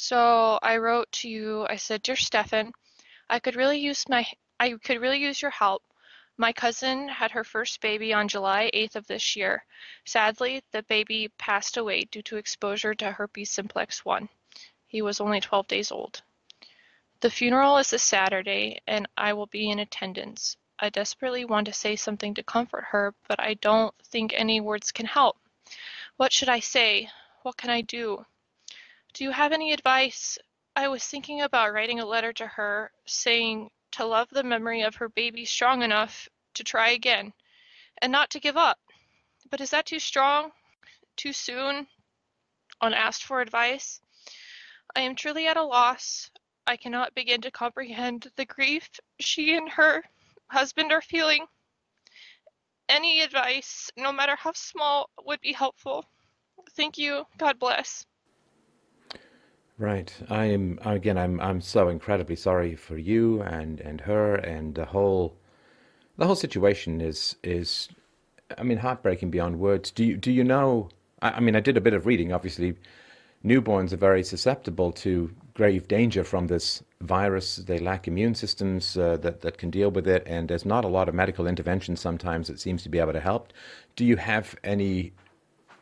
So I wrote to you, I said, Dear Stefan, I could really use my I could really use your help. My cousin had her first baby on July 8th of this year. Sadly, the baby passed away due to exposure to herpes simplex 1. He was only 12 days old. The funeral is this Saturday, and I will be in attendance. I desperately want to say something to comfort her, but I don't think any words can help. What should I say? What can I do? Do you have any advice? I was thinking about writing a letter to her saying to love the memory of her baby strong enough to try again and not to give up. But is that too strong? Too soon? Unasked for advice? I am truly at a loss. I cannot begin to comprehend the grief she and her husband are feeling. Any advice, no matter how small, would be helpful. Thank you. God bless. Right. I'm so incredibly sorry for you and her and the whole situation is I mean heartbreaking beyond words. Do you know I mean I did a bit of reading. Obviously newborns are very susceptible to grave danger from this virus. They lack immune systems that can deal with it, and there's not a lot of medical intervention sometimes that seems to be able to help. Do you have any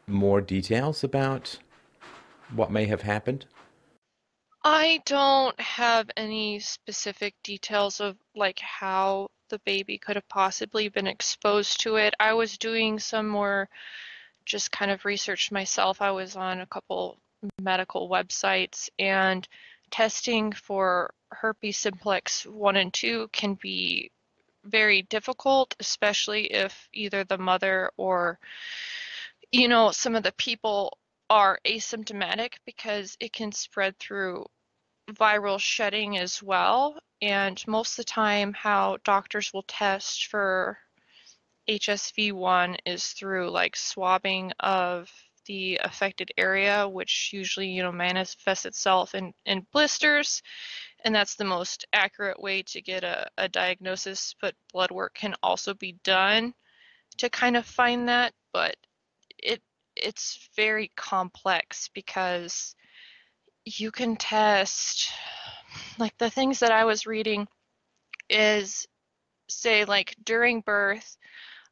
more details about what may have happened? I don't have any specific details of like how the baby could have possibly been exposed to it. I was doing some more just kind of research myself. I was on a couple medical websites, and testing for herpes simplex 1 and 2 can be very difficult, especially if either the mother or, some of the people are asymptomatic because it can spread through viral shedding as well. And most of the time, how doctors will test for HSV1 is through like swabbing of the affected area, which usually, manifests itself in blisters. And that's the most accurate way to get a diagnosis, but blood work can also be done to kind of find that. But it it's very complex because you can test like the things that I was reading is say like during birth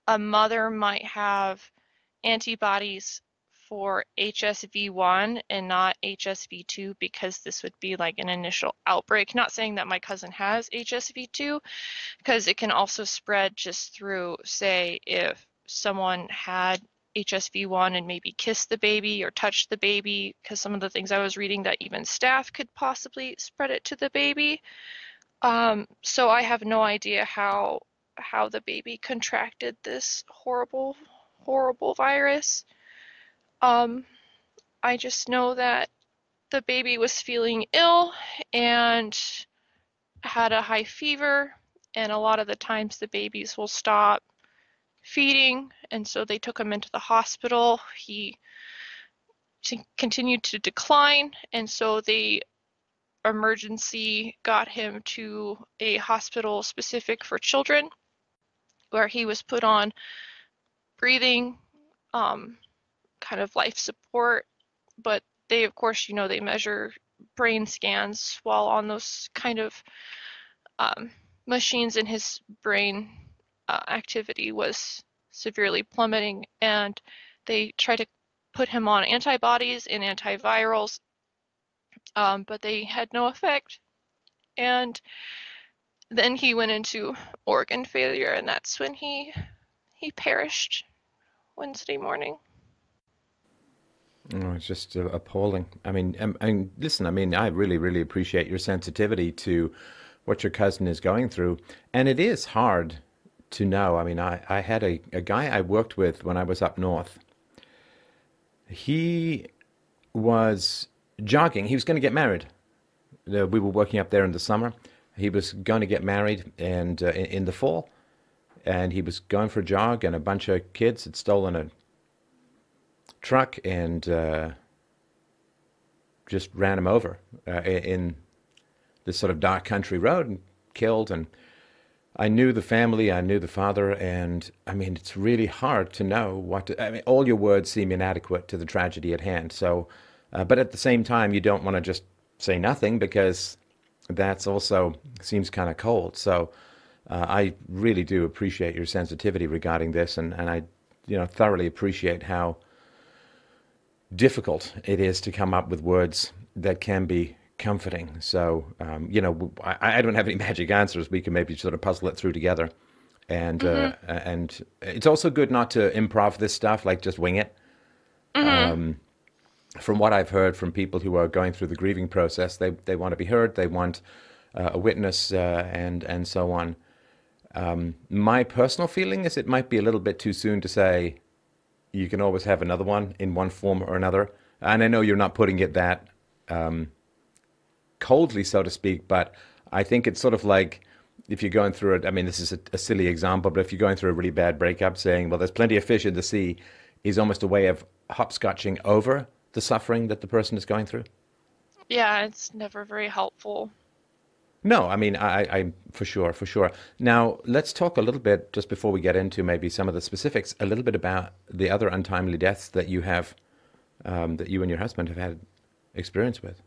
a mother might have antibodies for HSV1 and not HSV2 because this would be like an initial outbreak. Not saying that my cousin has HSV2 because it can also spread just through, say, if someone had HSV1 and maybe kissed the baby or touched the baby, because some of the things I was reading that even staff could possibly spread it to the baby. So I have no idea how the baby contracted this horrible, horrible virus. Um, I just know that the baby was feeling ill and had a high fever, and a lot of the times the babies will stop feeding, and so they took him into the hospital. He continued to decline, and so they emergency got him to a hospital specific for children where he was put on breathing, um, kind of life support, but they, of course, they measure brain scans while on those kind of um, machines, and his brain activity was severely plummeting, and they tried to put him on antibodies and antivirals, but they had no effect. And then he went into organ failure, and that's when he perished Wednesday morning. Oh, it's just appalling. I mean, listen, I mean, I really, really appreciate your sensitivity to what your cousin is going through. And it is hard to know. I mean, I had a guy I worked with when I was up north. He was jogging. He was going to get married. We were working up there in the summer. He was going to get married and in the fall. And he was going for a jog, and a bunch of kids had stolen a truck and just ran him over in this sort of dark country road and killed. And I knew the family, I knew the father, and I mean, it's really hard to know what to, I mean, all your words seem inadequate to the tragedy at hand. So, but at the same time, you don't want to just say nothing because that's also seems kind of cold. So I really do appreciate your sensitivity regarding this, and I, thoroughly appreciate how difficult it is to come up with words that can be comforting. So, I don't have any magic answers. We can maybe sort of puzzle it through together. Mm-hmm. And it's also good not to improv this stuff, like just wing it. Mm-hmm. From what I've heard from people who are going through the grieving process, they want to be heard, they want a witness, and so on. My personal feeling is it might be a little bit too soon to say you can always have another one in one form or another. And I know you're not putting it that coldly, so to speak, but I think it's sort of like if you're going through it. I mean, this is a silly example, but if you're going through a really bad breakup, saying, well, there's plenty of fish in the sea, is almost a way of hopscotching over the suffering that the person is going through. Yeah, it's never very helpful. No, I mean, I for sure, for sure. Now, let's talk a little bit, just before we get into maybe some of the specifics, a little bit about the other untimely deaths that you have, that you and your husband have had experience with.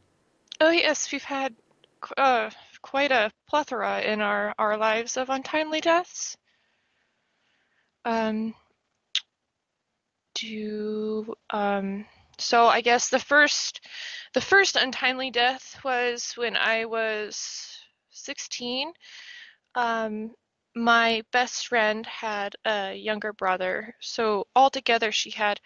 Oh yes, we've had quite a plethora in our lives of untimely deaths. Um, do so I guess the first untimely death was when I was 16. Um, my best friend had a younger brother, so altogether she had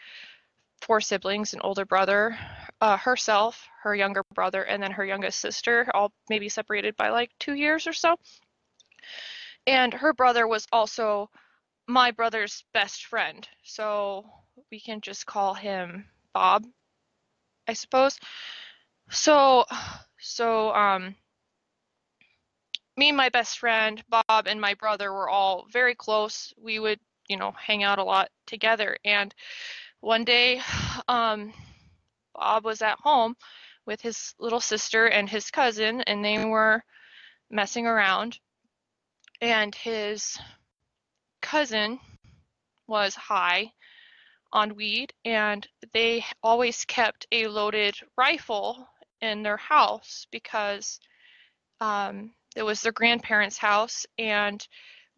four siblings, an older brother, herself, her younger brother, and then her youngest sister, all maybe separated by like 2 years or so. And her brother was also my brother's best friend, so we can just call him Bob, I suppose. So, so me and my best friend, Bob, and my brother were all very close. We would, hang out a lot together. And one day, um, Bob was at home with his little sister and his cousin, and they were messing around. And his cousin was high on weed, and they always kept a loaded rifle in their house because it was their grandparents' house, and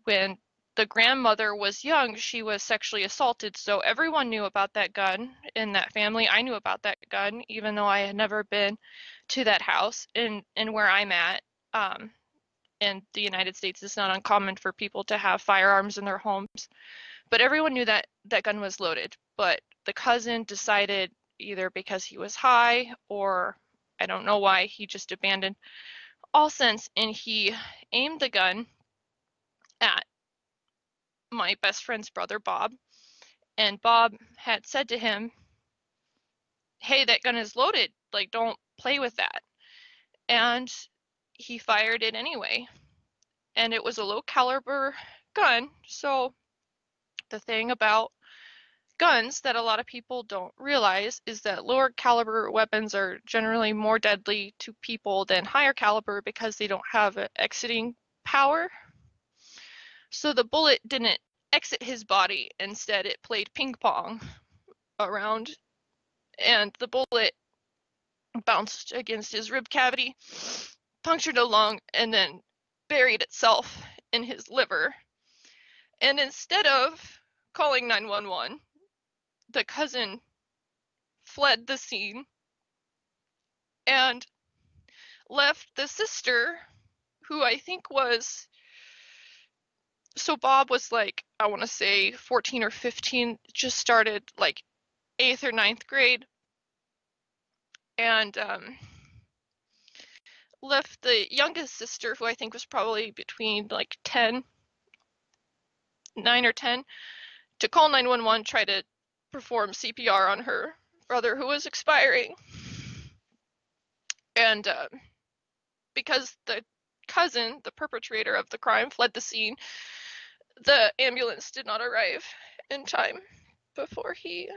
when the grandmother was young, she was sexually assaulted. So everyone knew about that gun in that family. I knew about that gun, even though I had never been to that house. And where I'm at, in the United States, it's not uncommon for people to have firearms in their homes. But everyone knew that that gun was loaded. But the cousin decided, either because he was high or I don't know why, he just abandoned all sense, and he aimed the gun at my best friend's brother, Bob. And Bob had said to him, "Hey, that gun is loaded. Like, don't play with that." And he fired it anyway. And it was a low caliber gun. So the thing about guns that a lot of people don't realize is that lower caliber weapons are generally more deadly to people than higher caliber because they don't have an exiting power. So the bullet didn't exit his body. Instead, it played ping pong around, and the bullet bounced against his rib cavity, punctured a lung, and then buried itself in his liver. And instead of calling 911, the cousin fled the scene and left the sister, who I think was, so Bob was like, I want to say 14 or 15, just started like 8th or ninth grade, and left the youngest sister, who I think was probably between like 10, 9 or 10, to call 911, try to perform CPR on her brother who was expiring. And because the cousin, the perpetrator of the crime, fled the scene, the ambulance did not arrive in time before he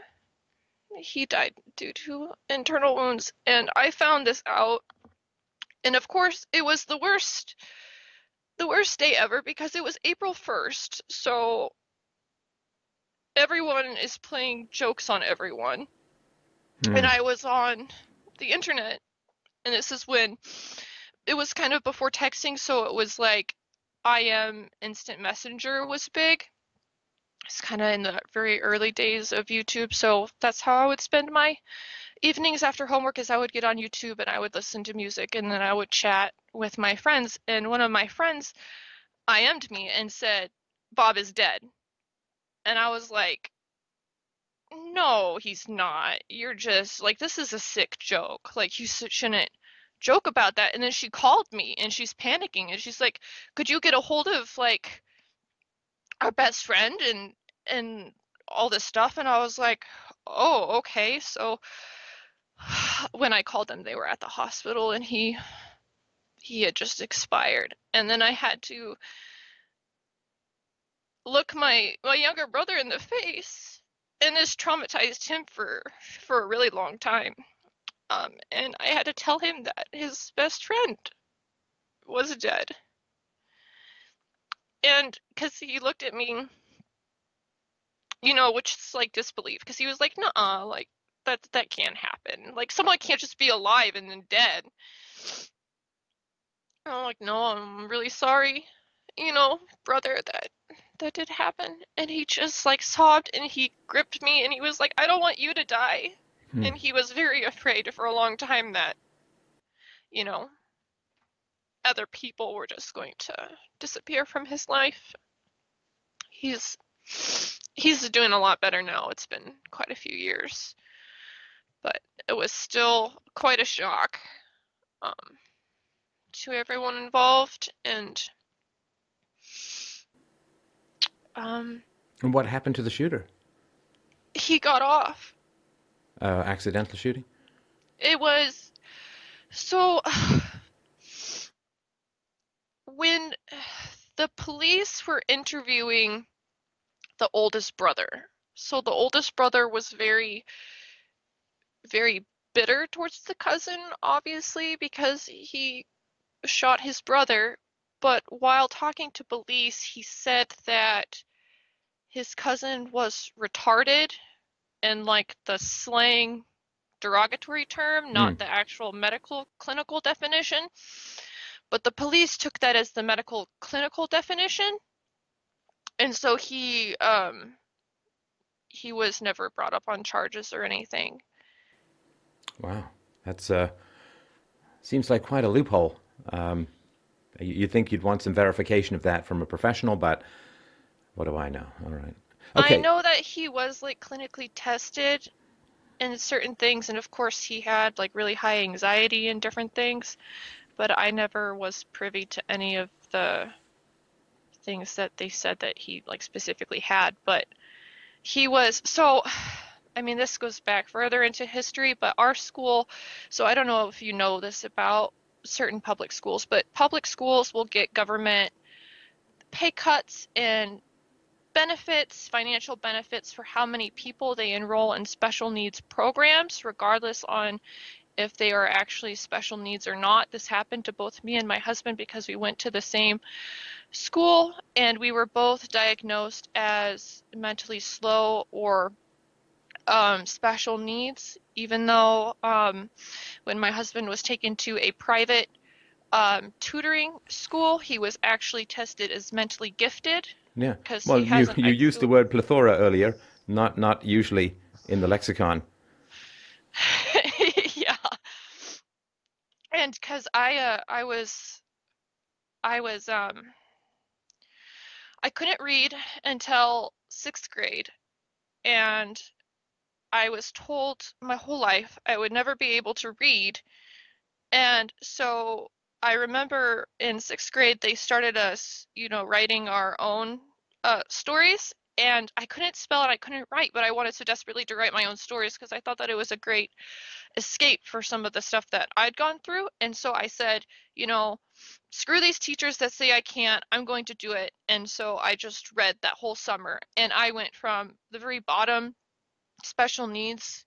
died due to internal wounds. And I found this out, and of course it was the worst day ever because it was April 1st, so everyone is playing jokes on everyone. And Hmm. I was on the internet And this is when it was kind of before texting, so it was like IM Instant Messenger was big. It's kind of in the very early days of YouTube, so that's how I would spend my evenings after homework is I would get on YouTube and I would listen to music and then I would chat with my friends. And one of my friends IM'd me and said, Bob is dead. And I was like, no, he's not. You're just like, this is a sick joke. Like, you shouldn't joke about that. And then she called me and she's panicking and she's like, could you get a hold of like our best friend and all this stuff? And I was like, oh, okay. So when I called them, they were at the hospital and he had just expired. And then I had to look my younger brother in the face, and this traumatized him for a really long time. And I had to tell him that his best friend was dead. And because he looked at me, which is like disbelief, because he was like, "Nuh-uh, like that can't happen. Like someone can't just be alive and then dead." And I'm like, "No, I'm really sorry, brother, that did happen." And he just like sobbed and he gripped me and he was like, "I don't want you to die." Hmm. And he was very afraid for a long time that, you know, other people were just going to disappear from his life. He's he's doing a lot better now. It's been quite a few years, but it was still quite a shock um, to everyone involved. And um, And what happened to the shooter? he got off. Accidental shooting? It was so when the police were interviewing the oldest brother. So the oldest brother was very, very bitter towards the cousin, obviously, because he shot his brother. But while talking to police, he said that his cousin was retarded in like the slang derogatory term, Hmm. not the actual medical clinical definition. But the police took that as the medical clinical definition, and so he was never brought up on charges or anything. Wow. That's seems like quite a loophole. Um, you think you'd want some verification of that from a professional, but what do I know? All right. I Okay. know that he was like clinically tested in certain things, and of course he had like really high anxiety and different things, but I never was privy to any of the things that they said that he like specifically had. But he was so, I mean, this goes back further into history, but our school, so I don't know if you know this about certain public schools, but public schools will get government pay cuts and benefits, financial benefits for how many people they enroll in special needs programs, regardless on if they are actually special needs or not. This happened to both me and my husband because we went to the same school and we were both diagnosed as mentally slow or special needs, even though when my husband was taken to a private tutoring school, he was actually tested as mentally gifted Yeah. because he Well, has you an you used the IQ. word plethora earlier, not usually in the lexicon. Yeah, and because I was I couldn't read until sixth grade, and I was told my whole life I would never be able to read. And so I remember in sixth grade, they started us, writing our own stories. And I couldn't spell and I couldn't write, but I wanted so desperately to write my own stories because I thought that it was a great escape for some of the stuff that I'd gone through. And so I said, you know, screw these teachers that say I can't, I'm going to do it. And so I just read that whole summer. And I went from the very bottom special needs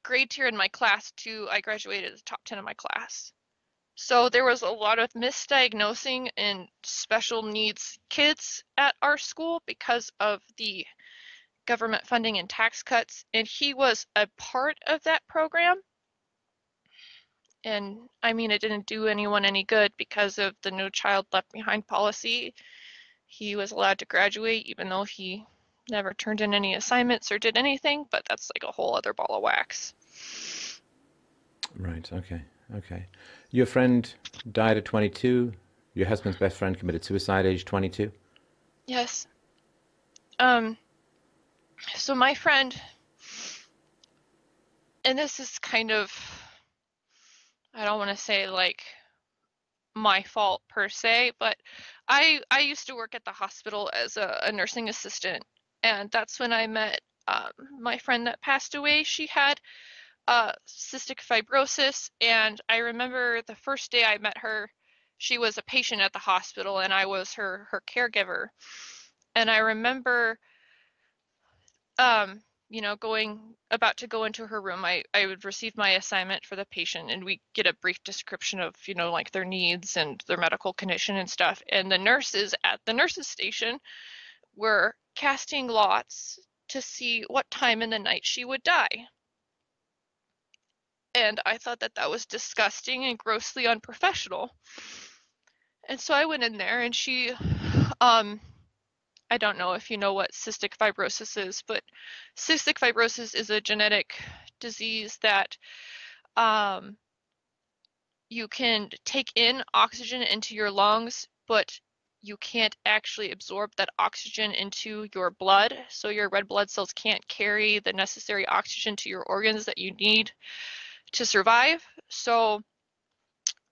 grade tier in my class to I graduated as top 10 in my class. So there was a lot of misdiagnosing in special needs kids at our school because of the government funding and tax cuts, and he was a part of that program. And I mean, it didn't do anyone any good because of the No Child Left Behind policy. He was allowed to graduate even though he never turned in any assignments or did anything, but that's like a whole other ball of wax. Right. Okay. Okay. Your friend died at 22. Your husband's best friend committed suicide age 22. Yes. Um, so my friend, and this is kind of, I don't want to say like my fault per se, but I used to work at the hospital as a nursing assistant, and that's when I met my friend that passed away. She had cystic fibrosis, and I remember the first day I met her, she was a patient at the hospital, and I was her caregiver. And I remember, um, going about to go into her room. I would receive my assignment for the patient, and we get a brief description of, like their needs and their medical condition and stuff. And the nurses at the nurses station were casting lots to see what time in the night she would die. And I thought that that was disgusting and grossly unprofessional. And so I went in there, and um, I don't know if you know what cystic fibrosis is, but cystic fibrosis is a genetic disease that um, you can take in oxygen into your lungs, but you can't actually absorb that oxygen into your blood. So your red blood cells can't carry the necessary oxygen to your organs that you need to survive.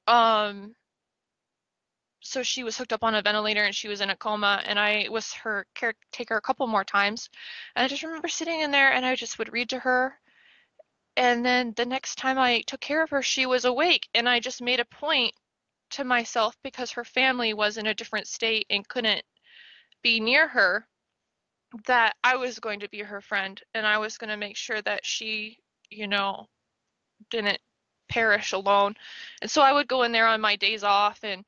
Um, so she was hooked up on a ventilator and she was in a coma, and I was her caretaker a couple more times. And I just remember sitting in there and I just would read to her. And then the next time I took care of her, she was awake, and I just made a point to myself, because her family was in a different state and couldn't be near her, that I was going to be her friend, and I was going to make sure that she, you know, didn't perish alone. And so I would go in there on my days off, and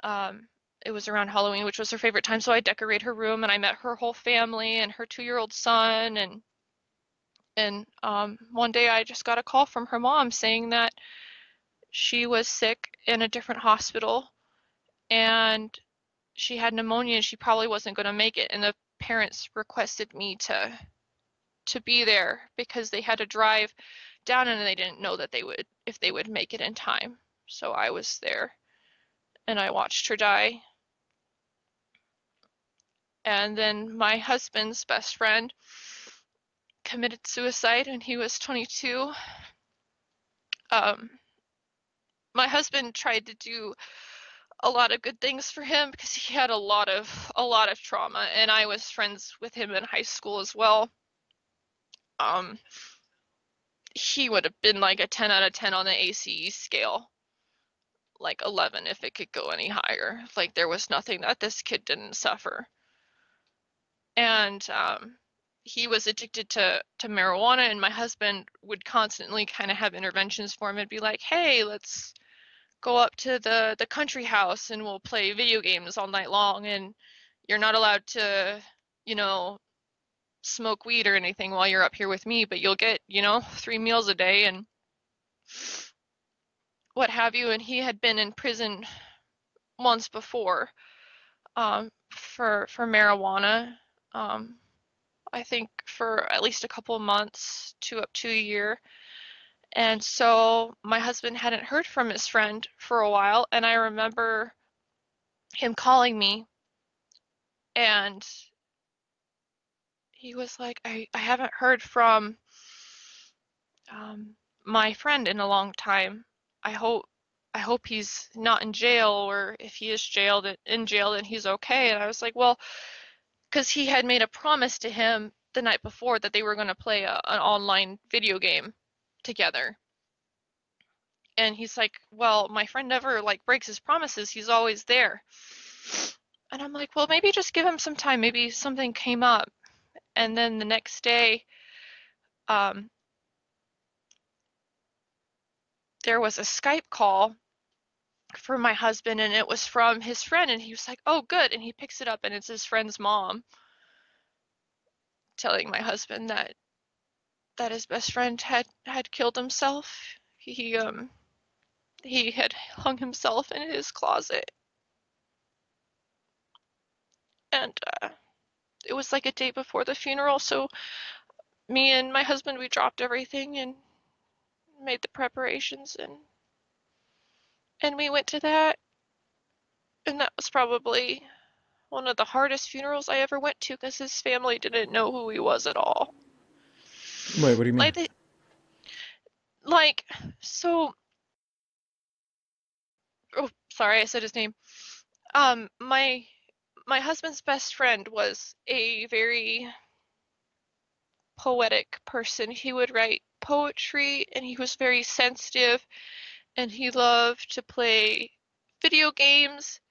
um, it was around Halloween, which was her favorite time. So I decorate her room, and I met her whole family and her 2-year-old son. And one day I just got a call from her mom saying that she was sick in a different hospital, and she had pneumonia and she probably wasn't going to make it. And the parents requested me to be there because they had to drive down, and they didn't know that they would if they would make it in time. So I was there and I watched her die. And then my husband's best friend committed suicide when he was 22. Um, my husband tried to do a lot of good things for him because he had a lot of trauma, and I was friends with him in high school as well. Um, he would have been like a 10 out of 10 on the ACE scale, like 11 if it could go any higher. Like there was nothing that this kid didn't suffer. And he was addicted to marijuana, and my husband would constantly kind of have interventions for him and be like, "Hey, let's go up to the country house and we'll play video games all night long, and you're not allowed to, you know, smoke weed or anything while you're up here with me, but you'll get, 3 meals a day and what have you." And he had been in prison once before, for marijuana. Um, I think for at least a couple months to up to a year. And so my husband hadn't heard from his friend for a while, and I remember him calling me, and he was like, I haven't heard from my friend in a long time. I hope I hope he's not in jail, or if he is in jail, then he's okay. And I was like, well, because he had made a promise to him the night before that they were going to play an online video game together. And he's like, well, my friend never like breaks his promises. He's always there. And I'm like, well, maybe just give him some time. Maybe something came up. And then the next day, um, there was a Skype call for my husband, and it was from his friend. And he was like, oh, good. And he picks it up, and it's his friend's mom telling my husband that his best friend had killed himself. He He had hung himself in his closet, and it was like a day before the funeral, so me and my husband, we dropped everything and made the preparations, and we went to that, and that was probably one of the hardest funerals I ever went to because his family didn't know who he was at all. Wait, what do you mean? Like they, like so oh, sorry, I said his name. My husband's best friend was a very poetic person. He would write poetry and he was very sensitive and he loved to play video games.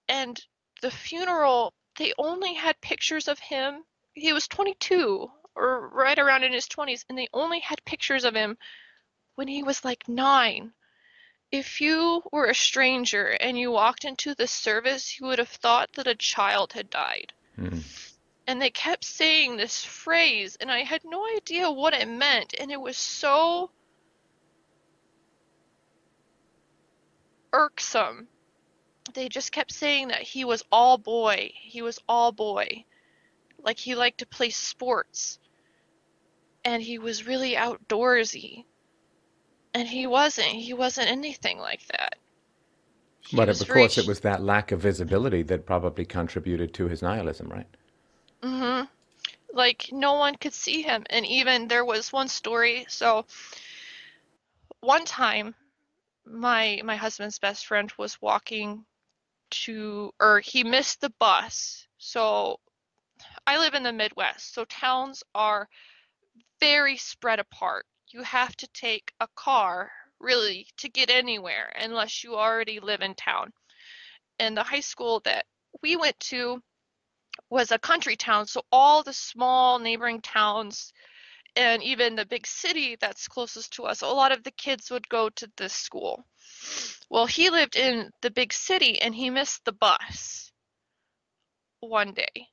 And the funeral, they only had pictures of him. He was 22 or right around in his 20s, and they only had pictures of him when he was like 9. If you were a stranger and you walked into the service, you would have thought that a child had died. Hmm. And they kept saying this phrase, and I had no idea what it meant, and it was so irksome. They just kept saying that he was all boy. He was all boy. Like he liked to play sports, and he was really outdoorsy. And he wasn't anything like that. He But was of very, course, it was that lack of visibility that probably contributed to his nihilism, right? hmm like no one could see him. And even there was one story. So one time, my husband's best friend was walking or he missed the bus. So I live in the Midwest, so towns are very spread apart. You have to take a car really to get anywhere unless you already live in town. And the high school that we went to was a country town, so all the small neighboring towns and even the big city that's closest to us, a lot of the kids would go to this school. Well, he lived in the big city and he missed the bus one day.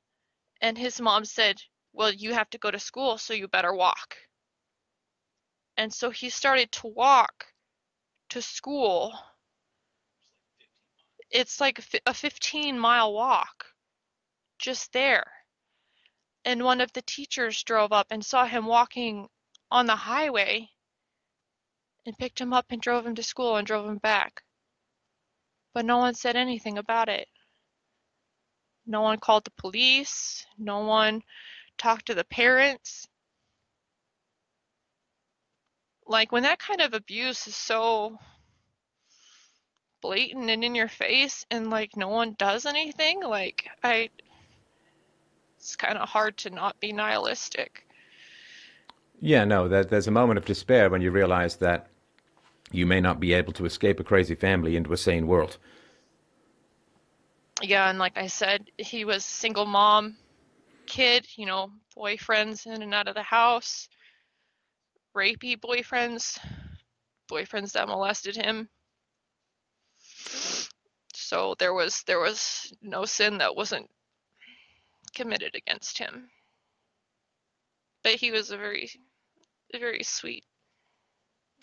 And his mom said, "Well, you have to go to school, so you better walk." And so he started to walk to school. It's like a 15-mile walk just there. And one of the teachers drove up and saw him walking on the highway and picked him up and drove him to school and drove him back. But no one said anything about it. No one called the police. No one talked to the parents. Like when that kind of abuse is so blatant and in your face and like no one does anything, it's kind of hard to not be nihilistic. Yeah, no, there's a moment of despair when you realize that you may not be able to escape a crazy family into a sane world. Yeah, and like I said, he was single mom, kid, boyfriends in and out of the house, rapey boyfriends, boyfriends that molested him. So there was no sin that wasn't committed against him. But he was a very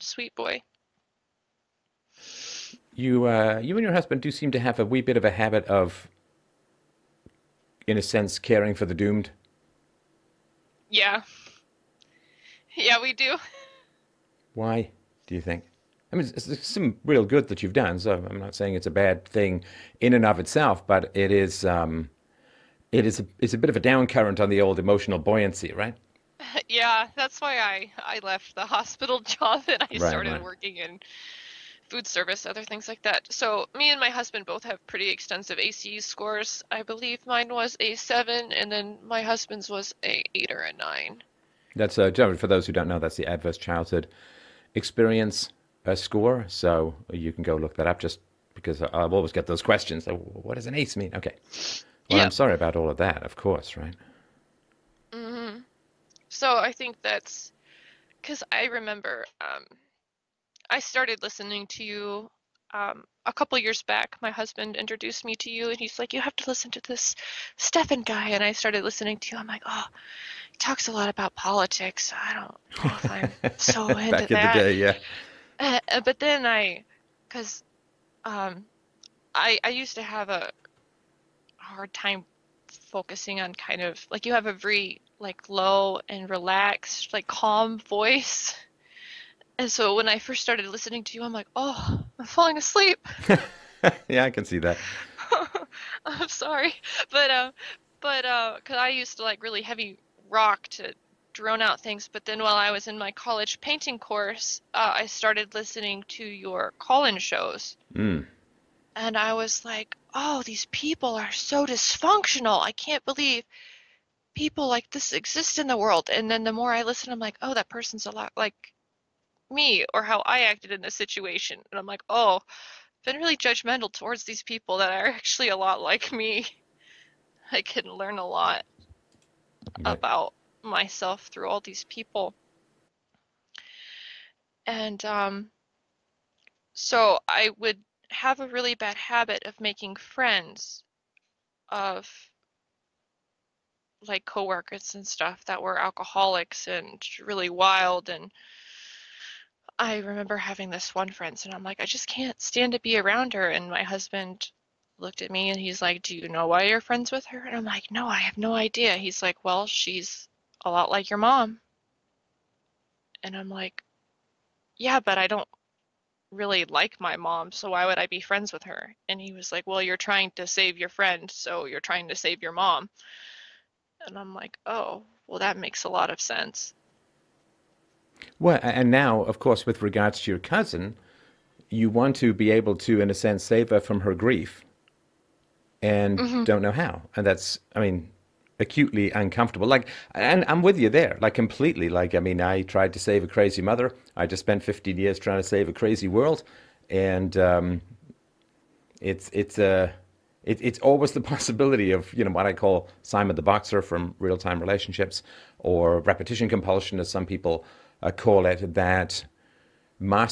sweet boy. You and your husband do seem to have a wee bit of a habit of, in a sense, caring for the doomed. Yeah. Yeah, we do. Why do you think? I mean, it's some real good that you've done, so I'm not saying it's a bad thing in and of itself, but it's a bit of a down current on the old emotional buoyancy, right? Yeah, that's why I left the hospital job and I Right, started right. working in food service, other things like that. So me and my husband both have pretty extensive ACE scores. I believe mine was a 7 and then my husband's was a 8 or a 9. That's for those who don't know, that's the Adverse Childhood Experience score. So you can go look that up just because I'll always get those questions. So what does an ACE mean? Okay. Well, I'm Yep. sorry about all of that, of course, right? hmm So I think that's because I remember I started listening to you a couple years back. My husband introduced me to you, and he's like, "You have to listen to this Stefan guy." And I started listening to you. I'm like, "Oh, he talks a lot about politics. I don't know if I'm so into Back in the that." day, yeah. But then I because um, I used to have a hard time focusing on kind of like you have a very like low and relaxed, like calm voice. And so when I first started listening to you, I'm like, oh, I'm falling asleep. Yeah, I can see that. I'm sorry, but because I used to like really heavy rock to drone out things, but then while I was in my college painting course, I started listening to your call-in shows, Mm. and I was like, oh, these people are so dysfunctional. I can't believe people like this exist in the world. And then the more I listen, I'm like, oh, that person's a lot like me or how I acted in this situation. And I'm like, oh, I've been really judgmental towards these people that are actually a lot like me. I can learn a lot Right. about myself through all these people. And so I would have a really bad habit of making friends of like coworkers and stuff that were alcoholics and really wild. And I remember having this one friend, and I'm like, I just can't stand to be around her. And my husband looked at me and he's like, do you know why you're friends with her? And I'm like, no, I have no idea. He's like, well, she's a lot like your mom. And I'm like, yeah, but I don't really like my mom, so why would I be friends with her? And he was like, well, you're trying to save your friend, so you're trying to save your mom. And I'm like, oh, well, that makes a lot of sense. Well, and now, of course, with regards to your cousin, you want to be able to, in a sense, save her from her grief and Hmm. don't know how. And that's, I mean, acutely uncomfortable. Like, and I'm with you there, like completely. Like, I mean, I tried to save a crazy mother. I just spent 15 years trying to save a crazy world. And it's it's always the possibility of what I call Simon the Boxer from real time relationships, or repetition compulsion, as some people call it. That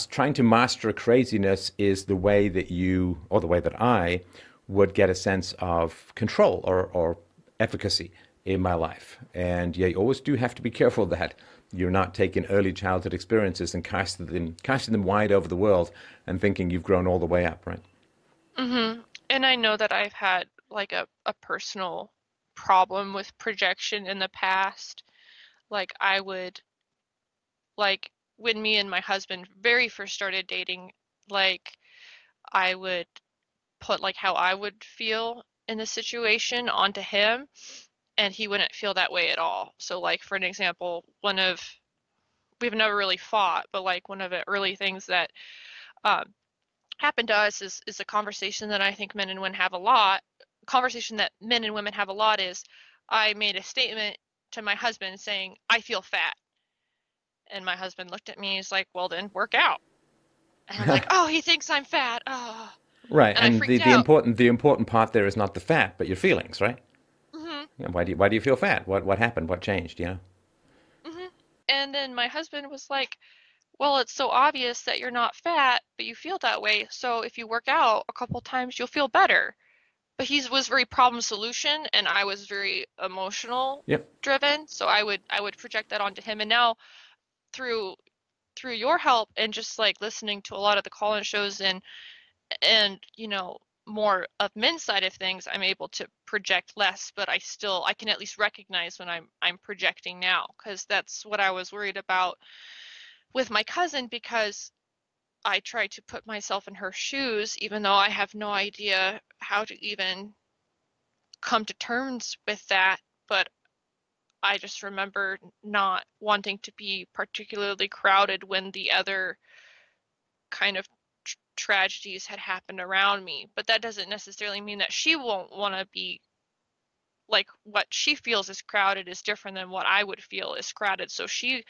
trying to master craziness is the way that you, or the way that I, would get a sense of control or efficacy in my life. And yeah, you always do have to be careful that you're not taking early childhood experiences and casting them wide over the world and thinking you've grown all the way up, right? Hmm. And I know that I've had like a personal problem with projection in the past. Like I would like when me and my husband very first started dating, like I would put like how I would feel in the situation onto him, and he wouldn't feel that way at all. So like for an example, we've never really fought, but like one of the early things that um, happened to us is a conversation that I think men and women have a lot. Conversation that men and women have a lot is I made a statement to my husband saying, I feel fat. And my husband looked at me, he's like, well, then work out. And I'm like, oh, he thinks I'm fat. Oh. Right, And I and freaked out. the important part there is not the fat, but your feelings, right? Hmm. Why do you feel fat? What happened? What changed? Hmm. And then my husband was like, well, it's so obvious that you're not fat, but you feel that way. So if you work out a couple times, you'll feel better. But he was very problem solution, and I was very emotional Yep. driven. So I would project that onto him. And now through through your help and just like listening to a lot of the call-in shows and more of men's side of things, I'm able to project less, but I can at least recognize when I'm projecting now, because that's what I was worried about with my cousin, because I try to put myself in her shoes even though I have no idea how to even come to terms with that. But I just remember not wanting to be particularly crowded when the other kind of tragedies had happened around me. But that doesn't necessarily mean that she won't want to be like what she feels is crowded is different than what I would feel is crowded. So she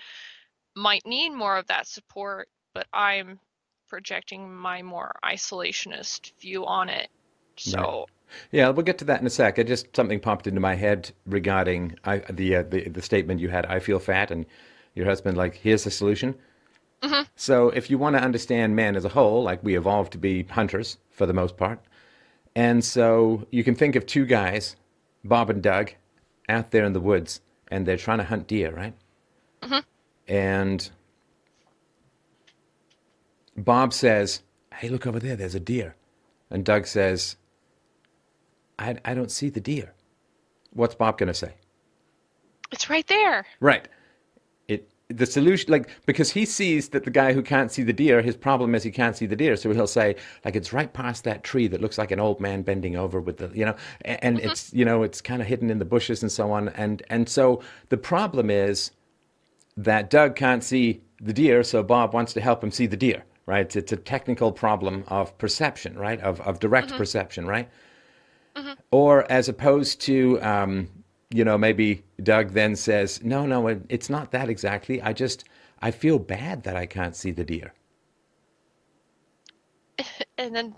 might need more of that support, but I'm projecting my more isolationist view on it. Right. So, Yeah, we'll get to that in a sec. It just something popped into my head regarding the statement you had. I feel fat, and your husband like, here's the solution. mhm, So if you want to understand man as a whole, like we evolved to be hunters for the most part, and so you can think of two guys, Bob and Doug, out there in the woods, and they're trying to hunt deer, right? mhm, And Bob says, hey, look over there, there's a deer. And Doug says, I don't see the deer. What's Bob going to say? It's right there. Right. The solution, like, because he sees that the guy who can't see the deer, his problem is he can't see the deer. So he'll say, like, it's right past that tree that looks like an old man bending over with the, and Hmm. it's, it's kind of hidden in the bushes and so on. And so the problem is that Doug can't see the deer, so Bob wants to help him see the deer, right? It's a technical problem of perception, right? Of direct Hmm. perception, right? Hmm. Or as opposed to, maybe Doug then says, no, no, it's not that exactly. I feel bad that I can't see the deer. And then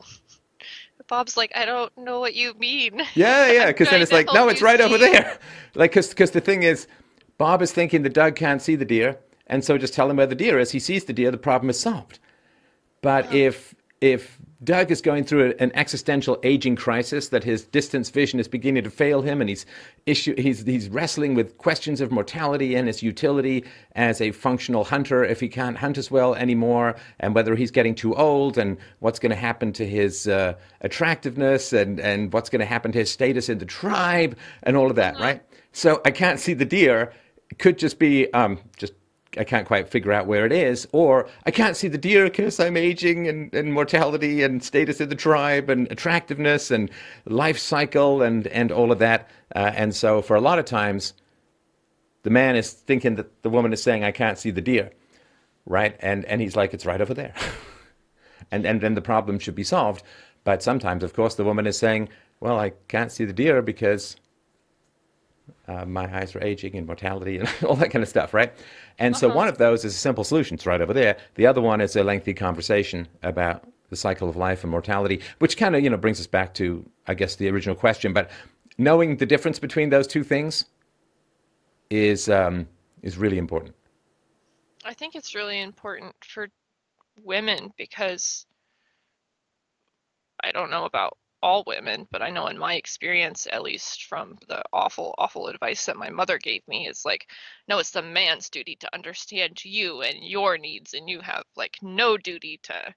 Bob's like, I don't know what you mean. Yeah, yeah, I'm because then trying it's to like, help no, it's you right over see. there. Like, because the thing is, Bob is thinking that Doug can't see the deer, and so just tell him where the deer is. He sees the deer, the problem is solved. But Uh-huh. if Doug is going through an existential aging crisis, that his distance vision is beginning to fail him, and he's wrestling with questions of mortality and his utility as a functional hunter if he can't hunt as well anymore, and whether he's getting too old, and what's going to happen to his attractiveness, and what's going to happen to his status in the tribe, and all of that, Hmm. right? So I can't see the deer. It could just be just I can't quite figure out where it is, or I can't see the deer because I'm aging and mortality and status in the tribe and attractiveness and life cycle and all of that. And so for a lot of times, the man is thinking that the woman is saying, I can't see the deer, right? And he's like, it's right over there. And then the problem should be solved. But sometimes, of course, the woman is saying, well, I can't see the deer because my eyes are aging and mortality and all that kind of stuff, right? And so Uh-huh. one of those is a simple solution. It's right over there. The other one is a lengthy conversation about the cycle of life and mortality, which kind of, brings us back to, I guess, the original question. But knowing the difference between those two things is really important. I think it's really important for women because I don't know about all women, but I know in my experience, at least from the awful, awful advice that my mother gave me, is like, no, it's the man's duty to understand you and your needs, and you have like no duty to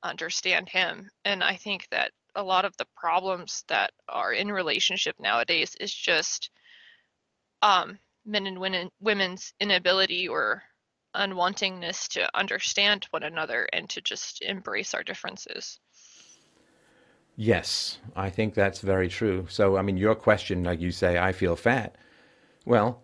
understand him. And I think that a lot of the problems that are in relationship nowadays is just men and women's inability or unwantingness to understand one another and to just embrace our differences. Yes, I think that's very true. So, I mean, your question, like you say, I feel fat. Well,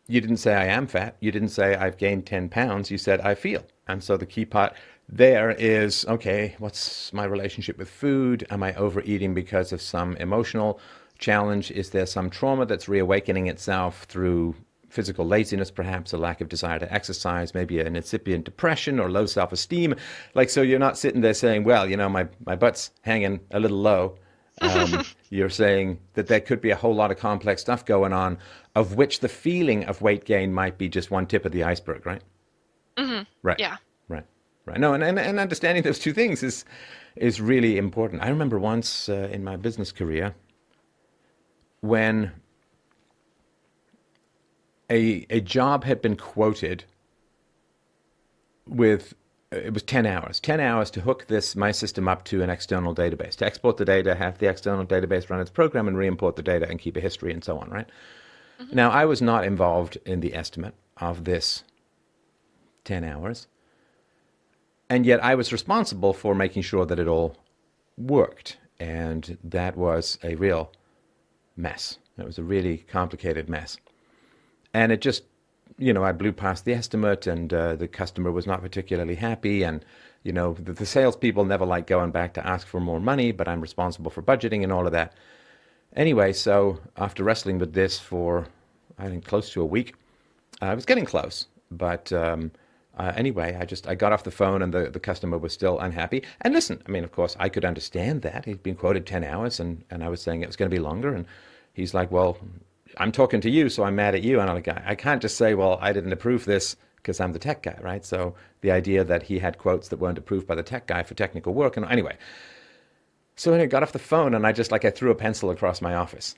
you didn't say I am fat. You didn't say I've gained 10 pounds. You said I feel. And so the key part there is, okay, what's my relationship with food? Am I overeating because of some emotional challenge? Is there some trauma that's reawakening itself through physical laziness, perhaps a lack of desire to exercise, maybe an incipient depression or low self-esteem? Like, so you're not sitting there saying, well, my butt's hanging a little low. You're saying that there could be a whole lot of complex stuff going on, of which the feeling of weight gain might be just one tip of the iceberg, right? Hmm. Right, Yeah. right, right. No, and understanding those two things is really important. I remember once in my business career when a job had been quoted with it was 10 hours to hook this my system up to an external database, to export the data, have the external database run its program and re-import the data and keep a history and so on, right? Hmm. Now, I was not involved in the estimate of this 10 hours, and yet I was responsible for making sure that it all worked, and that was a real mess. It was a really complicated mess. And it just, I blew past the estimate, and the customer was not particularly happy. And, the salespeople never like going back to ask for more money, but I'm responsible for budgeting and all of that. Anyway, so after wrestling with this for, I think, close to a week, I was getting close. But anyway, I got off the phone, and the customer was still unhappy. And listen, I mean, of course, I could understand that. He'd been quoted 10 hours, and I was saying it was going to be longer. And he's like, well, I'm talking to you, so I'm mad at you. And I'm like, I can't just say, well, I didn't approve this because I'm the tech guy, right? So the idea that he had quotes that weren't approved by the tech guy for technical work. And anyway, so when I got off the phone, and I threw a pencil across my office.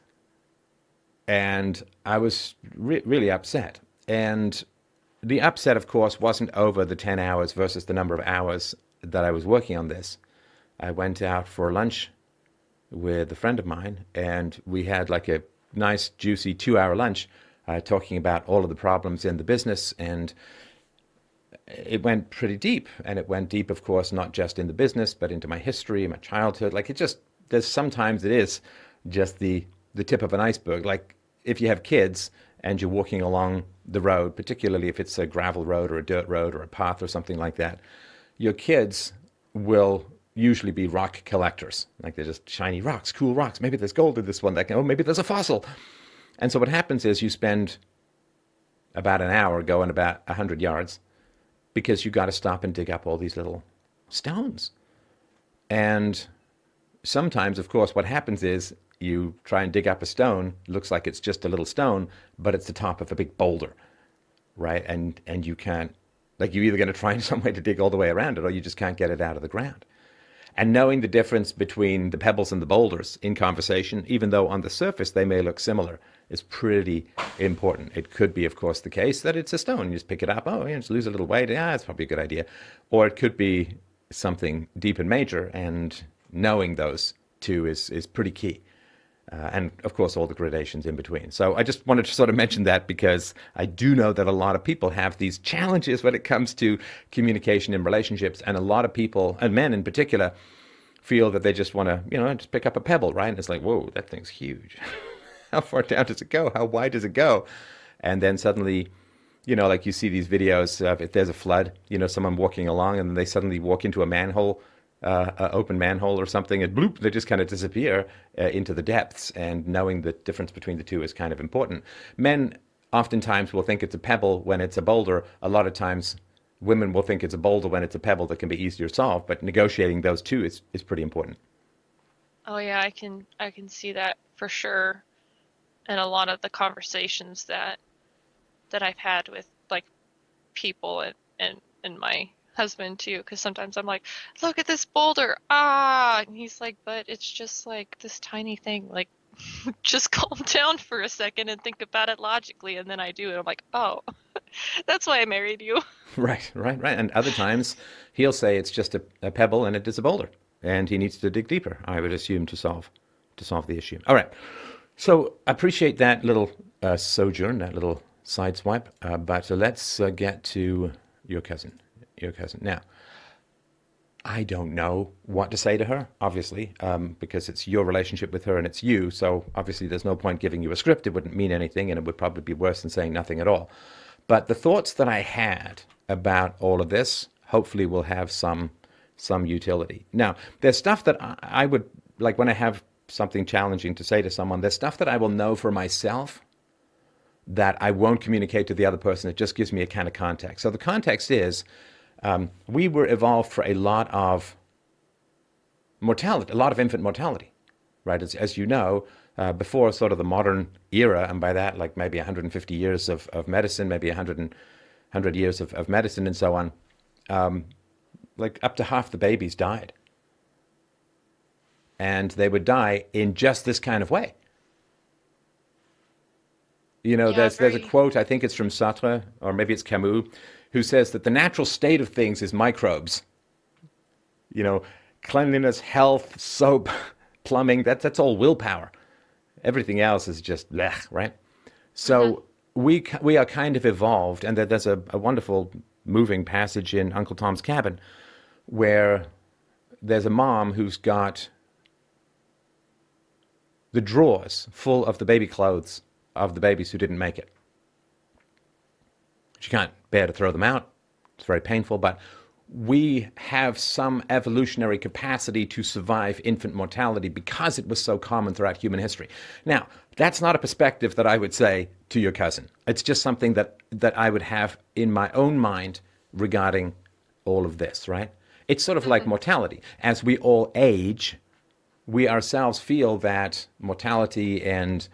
And I was really upset. And the upset, of course, wasn't over the 10 hours versus the number of hours that I was working on this, I went out for lunch with a friend of mine, and we had like a nice, juicy 2 hour lunch talking about all of the problems in the business. And it went pretty deep. And it went deep, of course, not just in the business, but into my history, my childhood. Like it just, there's sometimes it is just the tip of an iceberg. Like if you have kids and you're walking along the road, particularly if it's a gravel road or a dirt road or a path or something like that, your kids will usually be rock collectors. Like they're just shiny rocks, cool rocks. Maybe there's gold in this one. Oh, maybe there's a fossil. And so what happens is you spend about an hour going about 100 yards because you got to stop and dig up all these little stones. And sometimes, of course, what happens is you try and dig up a stone, looks like it's just a little stone, but it's the top of a big boulder, right? And you can't, like you're either going to try some way to dig all the way around it or you just can't get it out of the ground. And knowing the difference between the pebbles and the boulders in conversation, even though on the surface they may look similar, is pretty important. It could be, of course, the case that it's a stone. You just pick it up, oh, yeah, just lose a little weight. Yeah, it's probably a good idea. Or it could be something deep and major, and knowing those two is pretty key. And of course, all the gradations in between. So I just wanted to sort of mention that because I do know that a lot of people have these challenges when it comes to communication in relationships. And a lot of people, and men in particular, feel that they just want to, just pick up a pebble, right? And it's like, whoa, that thing's huge. How far down does it go? How wide does it go? And then suddenly, like you see these videos of if there's a flood, someone walking along and then they suddenly walk into a manhole, open manhole or something, and bloop, they just kind of disappear into the depths. And knowing the difference between the two is kind of important. Men oftentimes will think it's a pebble when it's a boulder. A lot of times women will think it's a boulder when it's a pebble that can be easier solved. But negotiating those two is pretty important. Oh yeah, I can see that for sure. And a lot of the conversations that I've had with like people and my husband too, because sometimes I'm like, look at this boulder, and he's like, but it's just like this tiny thing, like just calm down for a second and think about it logically. And then I do, and I'm like, oh, that's why I married you. Right. And other times he'll say it's just a pebble and it is a boulder, and he needs to dig deeper, I would assume, to solve the issue. All right. So I appreciate that little sojourn, that little sideswipe, but let's get to your cousin. Now, I don't know what to say to her, obviously, because it's your relationship with her and it's you. So obviously there's no point giving you a script. It wouldn't mean anything, and it would probably be worse than saying nothing at all. But the thoughts that I had about all of this hopefully will have some utility. Now, there's stuff that I would, like when I have something challenging to say to someone, there's stuff that I will know for myself that I won't communicate to the other person. It just gives me a kind of context. So the context is we were evolved for a lot of mortality, a lot of infant mortality, right? As you know, before sort of the modern era, and by that, like maybe 150 years of medicine, maybe 100 years of medicine and so on, like up to half the babies died. And they would die in just this kind of way. Yeah, There's a very. quote, I think it's from Sartre, or maybe it's Camus, who says that the natural state of things is microbes. Cleanliness, health, soap, plumbing, that's all willpower. Everything else is just blech, right? Hmm. So we are kind of evolved, and there's a wonderful moving passage in Uncle Tom's Cabin where there's a mom who's got the drawers full of the baby clothes of the babies who didn't make it. She can't bear to throw them out. It's very painful, but we have some evolutionary capacity to survive infant mortality because it was so common throughout human history. Now, that's not a perspective that I would say to your cousin. It's just something that I would have in my own mind regarding all of this, right? It's sort of like Hmm. mortality. As we all age, we ourselves feel that mortality and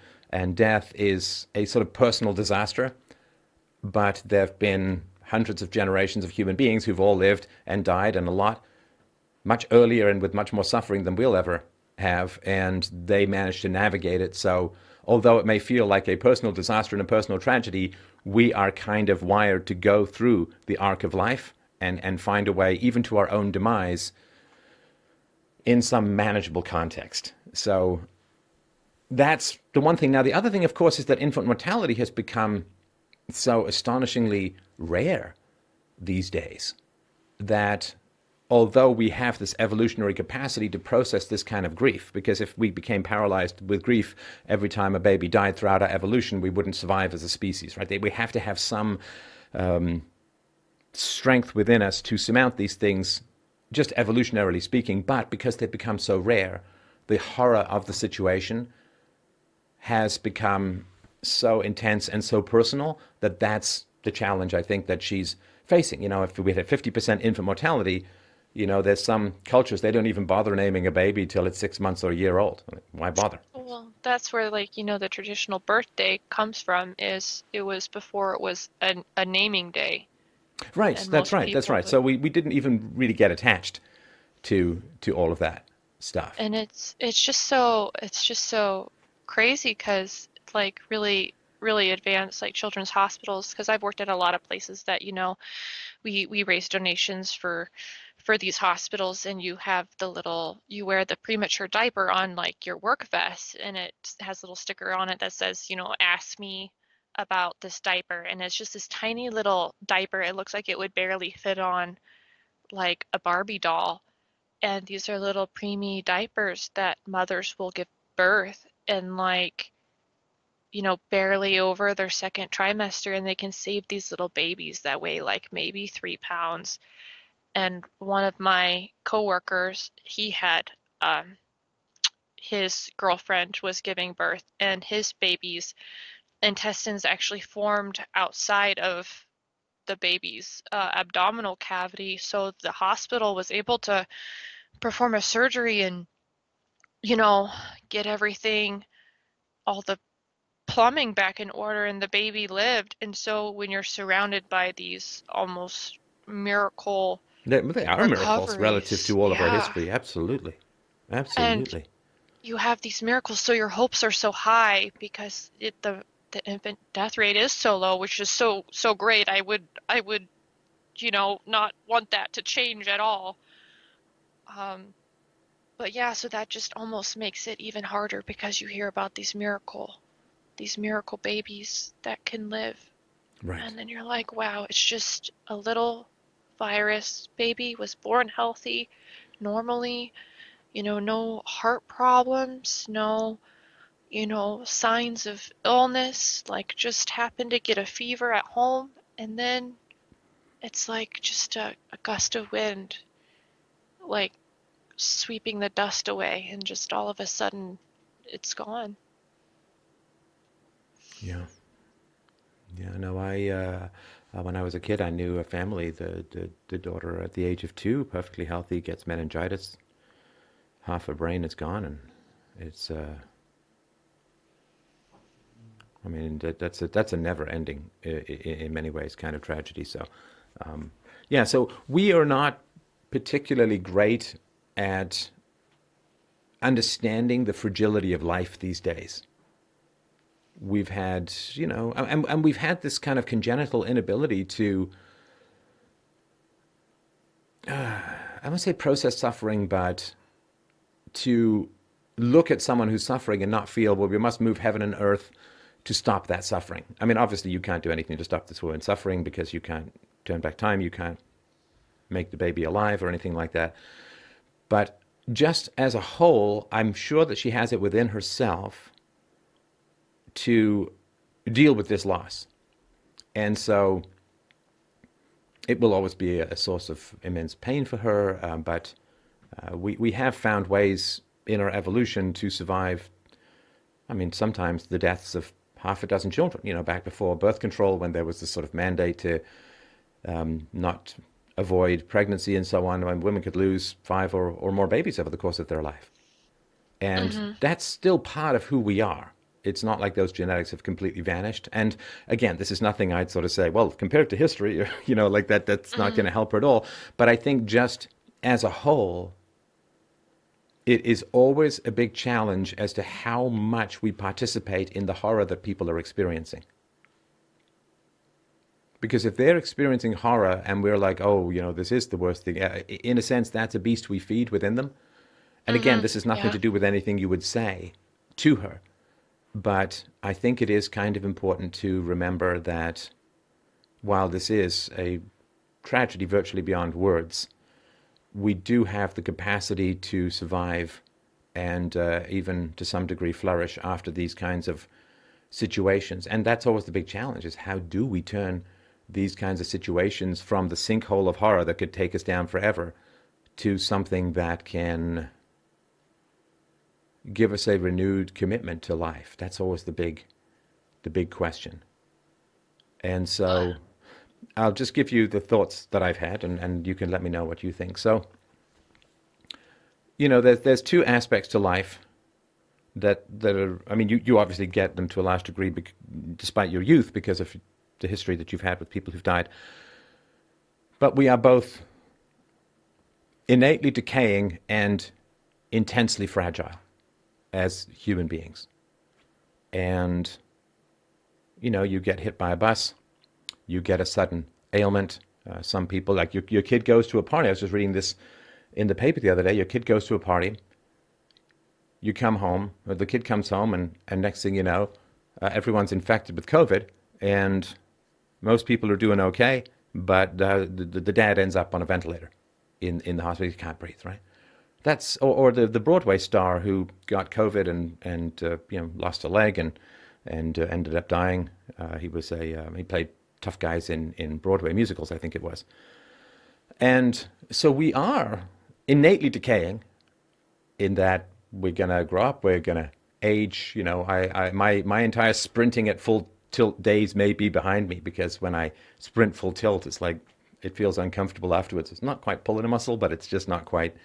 death is a sort of personal disaster, but there have been hundreds of generations of human beings who've all lived and died, and a lot much earlier and with much more suffering than we'll ever have, and they managed to navigate it. So although it may feel like a personal disaster and a personal tragedy, we are kind of wired to go through the arc of life and find a way, even to our own demise, in some manageable context. So that's the one thing. Now, the other thing, of course, is that infant mortality has become so astonishingly rare these days that although we have this evolutionary capacity to process this kind of grief, because if we became paralyzed with grief every time a baby died throughout our evolution, we wouldn't survive as a species, right? We have to have some strength within us to surmount these things, just evolutionarily speaking. But because they've become so rare, the horror of the situation has become so intense and so personal that that's the challenge I think that she's facing. You know, if we had a 50% infant mortality, you know, there's some cultures, they don't even bother naming a baby till it's 6 months or a year old. Why bother? Well, that's where, like, the traditional birthday comes from, is it was before it was a naming day, Right, and that's most right, that's people right. would. So we didn't even really get attached to all of that stuff. And it's just so crazy because, like, really advanced, like, children's hospitals, because I've worked at a lot of places that, we raise donations for these hospitals, and you wear the premature diaper on, like, your work vest, and it has a little sticker on it that says, ask me about this diaper. And it's just this tiny little diaper. It looks like it would barely fit on, like, a Barbie doll. And these are little preemie diapers that mothers will give birth and, like, barely over their second trimester, and they can save these little babies that weigh like maybe 3 pounds. And one of my coworkers, he had his girlfriend was giving birth, and his baby's intestines actually formed outside of the baby's abdominal cavity. So the hospital was able to perform a surgery and, you know, get everything, all the plumbing back in order, and the baby lived. And so when you're surrounded by these almost miracle They are miracles relative recoveries, to all of our yeah, history. Absolutely. and Absolutely. you have these miracles, so your hopes are so high because the infant death rate is so low, which is so great. I would not want that to change at all. Um, but yeah, so that just almost makes it even harder because you hear about these miracle babies that can live. Right. And then you're like, wow, it's just a little virus baby, was born healthy, normally, no heart problems, no, signs of illness, like just happened to get a fever at home. And then it's like just a gust of wind, like sweeping the dust away, and just all of a sudden it's gone. Yeah. Yeah. No, when I was a kid, I knew a family. The daughter at the age of 2, perfectly healthy, gets meningitis. Half her brain is gone, and it's. I mean, that's a never-ending, in many ways, kind of tragedy. So, um, yeah. So we are not particularly great at understanding the fragility of life these days. We've had, and we've had this kind of congenital inability to, I won't say process suffering, but to look at someone who's suffering and not feel, well, we must move heaven and earth to stop that suffering. I mean, obviously, you can't do anything to stop this woman suffering because you can't turn back time, you can't make the baby alive or anything like that. But just as a whole, I'm sure that she has it within herself to deal with this loss. And so it will always be a source of immense pain for her. But we have found ways in our evolution to survive. I mean, sometimes the deaths of half a dozen children, back before birth control, when there was this sort of mandate to not avoid pregnancy and so on, when women could lose 5 or more babies over the course of their life. And Hmm. that's still part of who we are. It's not like those genetics have completely vanished. And again, this is nothing I'd sort of say, well, compared to history, like that's not going Hmm. to help her at all. But I think just as a whole, it is always a big challenge as to how much we participate in the horror that people are experiencing. Because if they're experiencing horror and we're like, oh, this is the worst thing, in a sense, that's a beast we feed within them. And again, Mm-hmm. this has nothing Yeah. to do with anything you would say to her. But I think it is kind of important to remember that while this is a tragedy virtually beyond words, we do have the capacity to survive and even to some degree flourish after these kinds of situations. And that's always the big challenge is how do we turn these kinds of situations from the sinkhole of horror that could take us down forever to something that can give us a renewed commitment to life. That's always the big question. And so I'll just give you the thoughts that I've had and you can let me know what you think. So, there's two aspects to life that are, I mean, you obviously get them to a large degree despite your youth because of the history that you've had with people who've died. But we are both innately decaying and intensely fragile as human beings. And, you get hit by a bus, you get a sudden ailment. Some people, like your kid goes to a party. I was just reading this in the paper the other day. Your kid goes to a party, you come home, or the kid comes home, and next thing you know, everyone's infected with COVID, and most people are doing okay, but the dad ends up on a ventilator in the hospital. He can't breathe, right? Or the Broadway star who got COVID and lost a leg and ended up dying. He played tough guys in Broadway musicals, I think it was. And so we are innately decaying in that we're gonna grow up, we're gonna age. My entire sprinting at full tilt days may be behind me because when I sprint full tilt, it's like it feels uncomfortable afterwards. It's not quite pulling a muscle, but it's just not quite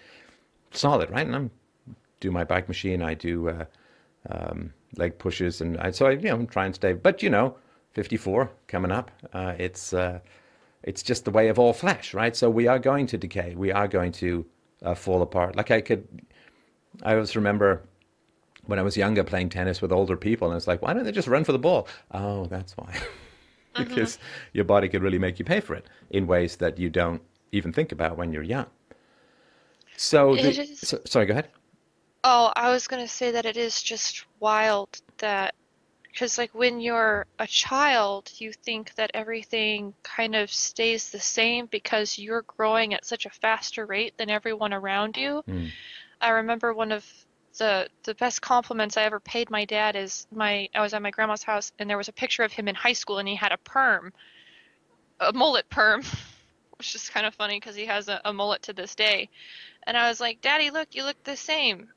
solid, right? And do my bike machine, I do leg pushes, and I'm trying to stay. But 54 coming up. It's just the way of all flesh, right? So we are going to decay. We are going to fall apart. I always remember when I was younger playing tennis with older people, and it's like, why don't they just run for the ball? Oh, that's why. Mm-hmm. Because your body could really make you pay for it in ways that you don't even think about when you're young. It is. Sorry, go ahead. Oh, I was gonna say that it is just wild that, because like when you're a child, you think that everything kind of stays the same because you're growing at such a faster rate than everyone around you. Mm, I remember one of the best compliments I ever paid my dad is I was at my grandma's house and there was a picture of him in high school and he had a mullet perm, which is kind of funny because he has a mullet to this day. And I was like, Daddy, look, you look the same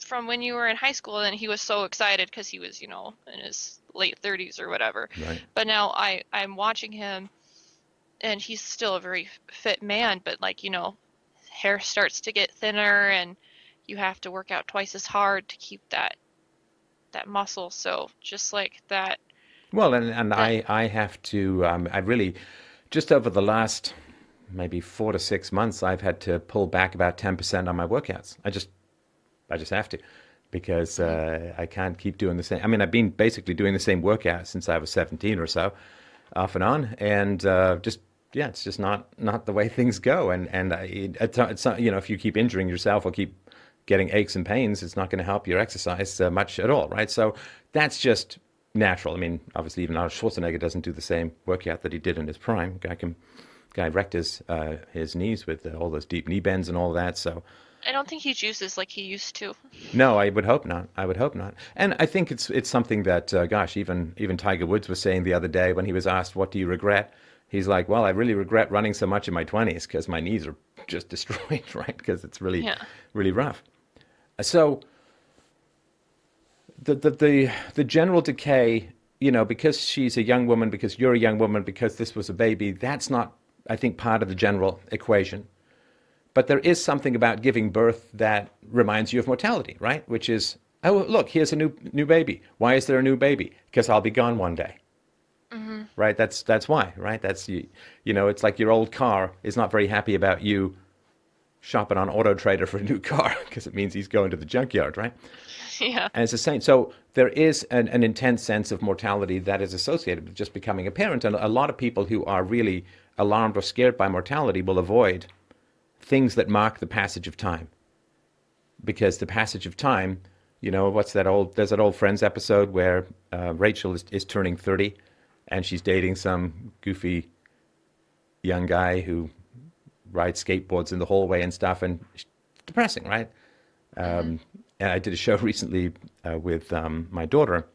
from when you were in high school. And he was so excited because he was, in his late 30s or whatever. right. But now I'm watching him and he's still a very fit man, but like, hair starts to get thinner and you have to work out twice as hard to keep that muscle. So just like that Well, and that I have to, I really, just over the last maybe 4 to 6 months, I've had to pull back about 10% on my workouts. I just have to because mhm. I can't keep doing the same. I mean, I've been basically doing the same workout since I was 17 or so, off and on, and yeah, it's just not the way things go. And it's not, if you keep injuring yourself or keep getting aches and pains, it's not going to help your exercise much at all, right? So that's just natural. I mean, obviously, even Arnold Schwarzenegger doesn't do the same workout that he did in his prime. Guy wrecked his knees with all those deep knee bends and all that. So I don't think he juices like he used to. no, I would hope not. I would hope not. And I think it's something that, gosh, even Tiger Woods was saying the other day when he was asked, "What do you regret?" He's like, "Well, I really regret running so much in my 20s because my knees are just destroyed, right? Because it's really, Yeah. really rough." So the general decay, because she's a young woman, because you're a young woman, because this was a baby, that's not, I think, part of the general equation. But there is something about giving birth that reminds you of mortality, right? Which is, oh, look, here's a new baby. Why is there a new baby? Because I'll be gone one day, Hmm. right? That's why, right? It's like your old car is not very happy about you shopping on Auto Trader for a new car because it means he's going to the junkyard, right? Yeah. And it's the same. So there is an intense sense of mortality that is associated with just becoming a parent. And a lot of people who are really alarmed or scared by mortality will avoid things that mark the passage of time. Because the passage of time, there's that old Friends episode where Rachel is turning 30 and she's dating some goofy young guy who rides skateboards in the hallway and stuff. And it's depressing, right? Hmm. And I did a show recently with my daughter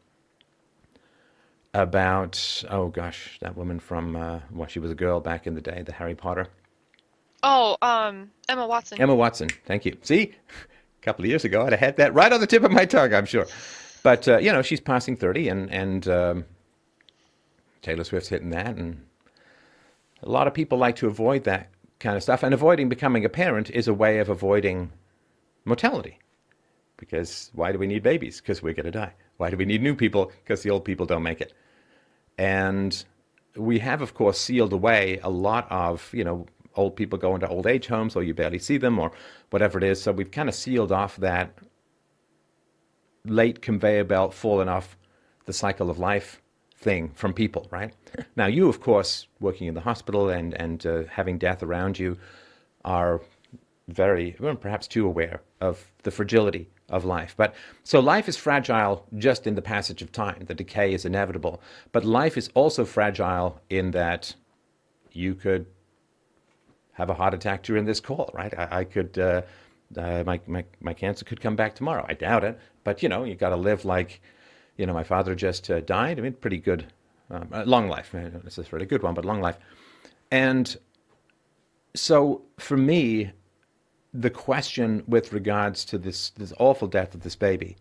about, oh gosh, that woman from, she was a girl back in the day, the Harry Potter. Oh, Emma Watson. Emma Watson, thank you. See, a couple of years ago, I'd have had that right on the tip of my tongue, I'm sure. But, she's passing 30 and Taylor Swift's hitting that. And a lot of people like to avoid that kind of stuff. And avoiding becoming a parent is a way of avoiding mortality. Because why do we need babies? Because we're going to die. Why do we need new people? Because the old people don't make it. And we have, of course, sealed away a lot of, old people go into old age homes or you barely see them or whatever it is. So we've kind of sealed off that late conveyor belt falling off the cycle of life thing from people, right? Now, you, of course, working in the hospital and having death around you are very, well, perhaps too aware of the fragility of life. But so life is fragile just in the passage of time. The decay is inevitable. But life is also fragile in that you could have a heart attack during this call, right? I could, my cancer could come back tomorrow. I doubt it. But, you got to live like, my father just died. I mean, pretty good, long life. This is a really good one, but long life. And so for me, the question with regards to this awful death of this baby,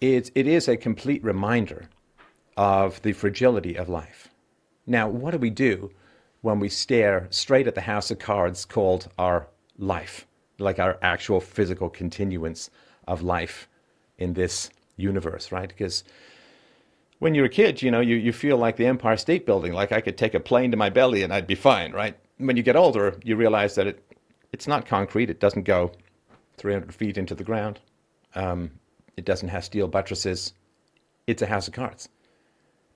it is a complete reminder of the fragility of life. Now, what do we do when we stare straight at the house of cards called our life, like our actual physical continuance of life in this universe, right? Because when you're a kid, you feel like the Empire State Building, like I could take a plane to my belly and I'd be fine, right? When you get older, you realize that it's not concrete. It doesn't go 300 feet into the ground. It doesn't have steel buttresses. It's a house of cards.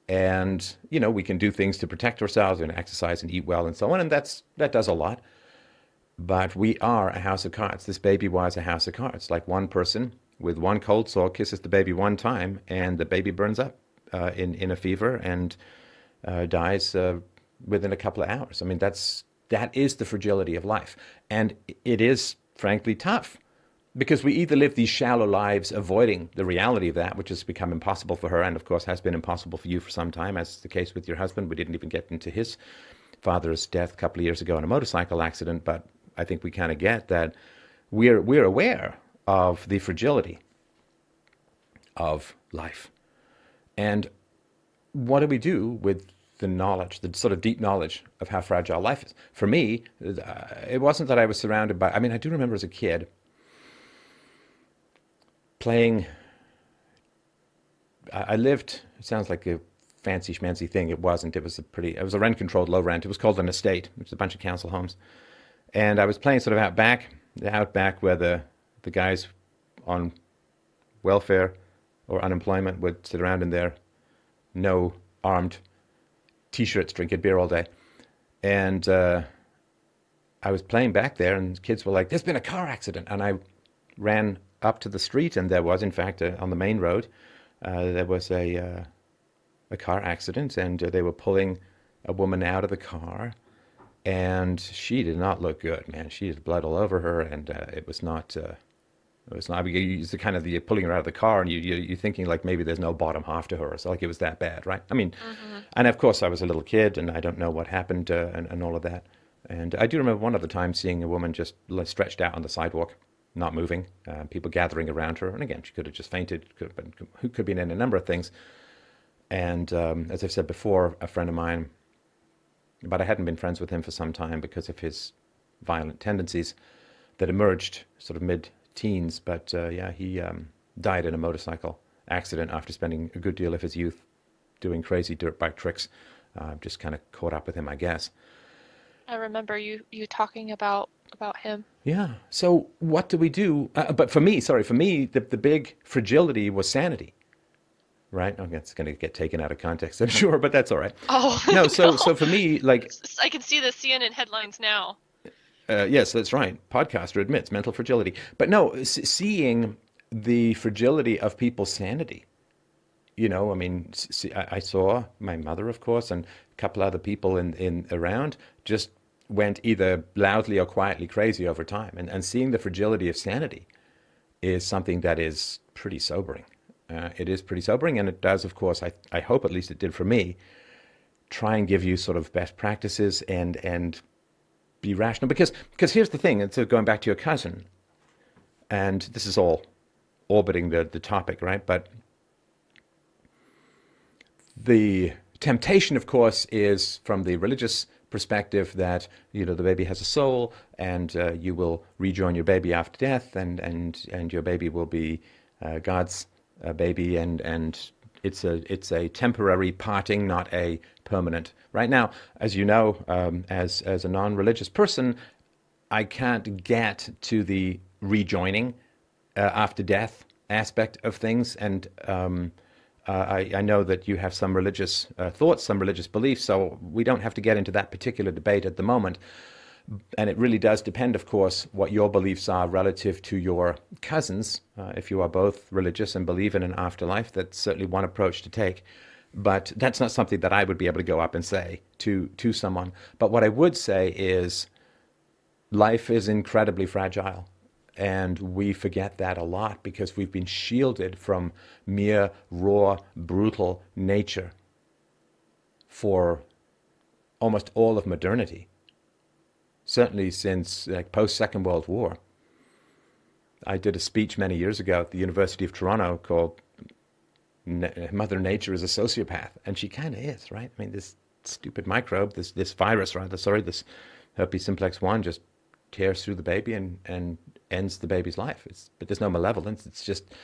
And, we can do things to protect ourselves and exercise and eat well and so on. And that does a lot. But we are a house of cards. This baby was a house of cards. Like one person with one cold sore kisses the baby one time and the baby burns up in a fever and dies within a couple of hours. I mean, that is the fragility of life. And it is, frankly, tough because we either live these shallow lives avoiding the reality of that, which has become impossible for her and, of course, has been impossible for you for some time, as is the case with your husband. We didn't even get into his father's death a couple of years ago in a motorcycle accident, but I think we kind of get that we're aware of the fragility of life. And what do we do with the knowledge, the sort of deep knowledge of how fragile life is? For me, it wasn't that I was surrounded by, I mean, I do remember as a kid playing, I lived, it sounds like a fancy schmancy thing. It wasn't. It was a rent controlled low rent. It was called an estate, which is a bunch of council homes. And I was playing sort of out back where the guys on welfare or unemployment would sit around in their no armed t-shirts drinking beer all day. And I was playing back there and kids were like, there's been a car accident. And I ran up to the street and there was, in fact, on the main road, there was a car accident and they were pulling a woman out of the car and she did not look good, man. She had blood all over her and it was not, I mean, it's the kind of the pulling her out of the car, and you're thinking like maybe there's no bottom half to her, so like it was that bad, right? I mean, Hmm. and of course I was a little kid, and I don't know what happened and all of that. And I do remember one other time seeing a woman just stretched out on the sidewalk, not moving, people gathering around her, and again she could have just fainted, could have been in a number of things. And as I've said before, a friend of mine, but I hadn't been friends with him for some time because of his violent tendencies that emerged sort of mid-teens. But yeah, he died in a motorcycle accident after spending a good deal of his youth doing crazy dirt bike tricks. Just kind of caught up with him, I guess. I remember you talking about him. Yeah. So what do we do? But for me, sorry, for me, the big fragility was sanity, right? Okay, it's going to get taken out of context, I'm sure, but that's all right. Oh, No, no. so for me, like, I can see the CNN headlines now. yes, that's right. Podcaster admits mental fragility, but no, seeing the fragility of people's sanity. I mean, see, I saw my mother, of course, and a couple other people in around just went either loudly or quietly crazy over time. And seeing the fragility of sanity is something that is pretty sobering. It is pretty sobering, and it does, of course, I hope at least it did for me, try and give you sort of best practices and be rational. Because here's the thing, and so going back to your cousin, and this is all orbiting the topic, right? But the temptation, of course, is from the religious perspective that the baby has a soul, and you will rejoin your baby after death, and your baby will be God's baby, and it's a temporary parting, not a permanent. Right now, as you know, as a non-religious person, I can't get to the rejoining after death aspect of things, and I know that you have some religious thoughts, some religious beliefs, so we don't have to get into that particular debate at the moment. And it really does depend, of course, what your beliefs are relative to your cousins. If you are both religious and believe in an afterlife, that's certainly one approach to take. But that's not something that I would be able to go up and say to someone. But what I would say is life is incredibly fragile. And we forget that a lot because we've been shielded from mere, raw, brutal nature for almost all of modernity. Certainly since like post-Second World War. I did a speech many years ago at the University of Toronto called Mother Nature is a Sociopath. And she kind of is, right? I mean, this stupid microbe, this virus, rather, sorry, this herpes simplex 1 just tears through the baby and ends the baby's life. But there's no malevolence. It's just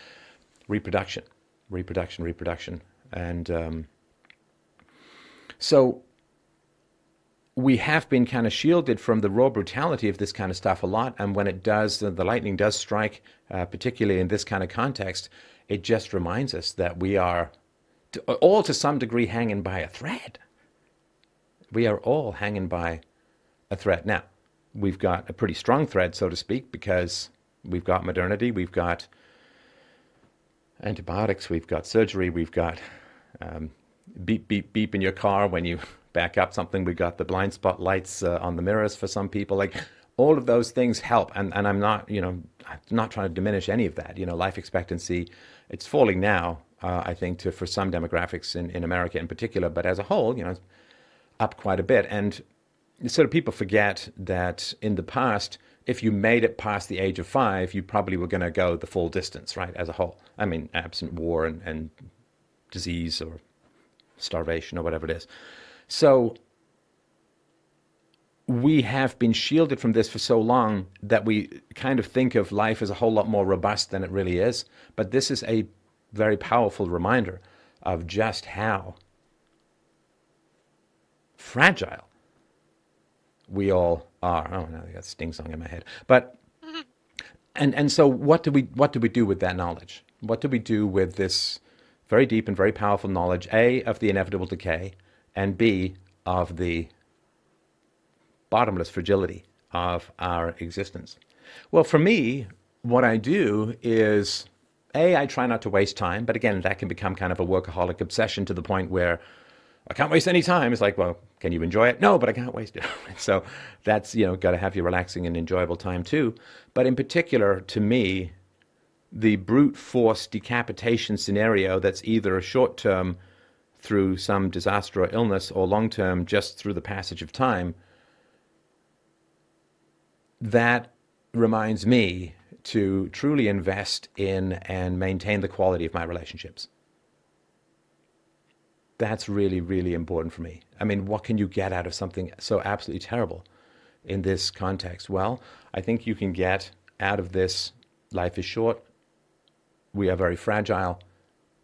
reproduction, reproduction, reproduction. And so we have been kind of shielded from the raw brutality of this kind of stuff a lot. And when it does, the lightning does strike, particularly in this kind of context, it just reminds us that we are all to some degree hanging by a thread. We are all hanging by a thread. Now, we've got a pretty strong thread, so to speak, because we've got modernity, we've got antibiotics, we've got surgery, we've got beep, beep, beep in your car when you back up something. We've got the blind spot lights on the mirrors for some people. Like all of those things help. And I'm not, I'm not trying to diminish any of that. Life expectancy, it's falling now, I think, for some demographics in America in particular. But as a whole, it's up quite a bit. And sort of people forget that in the past, if you made it past the age of 5, you probably were going to go the full distance, right, as a whole. I mean, absent war and disease or starvation or whatever it is. So we have been shielded from this for so long that we kind of think of life as a whole lot more robust than it really is. But this is a very powerful reminder of just how fragile we all are. Oh, now I got Sting song in my head. But and so what do we do with that knowledge? What do we do with this very deep and very powerful knowledge? A, of the inevitable decay, and B, of the bottomless fragility of our existence. Well, for me, what I do is A, I try not to waste time, but again, that can become kind of a workaholic obsession to the point where I can't waste any time. It's like, well, can you enjoy it? No, but I can't waste it. So that's, got to have your relaxing and enjoyable time too. But in particular, to me, the brute force decapitation scenario that's either a short term through some disaster or illness or long term just through the passage of time, that reminds me to truly invest in and maintain the quality of my relationships. That's really, really important for me. I mean, what can you get out of something so absolutely terrible in this context? Well, I think you can get out of this life is short, we are very fragile,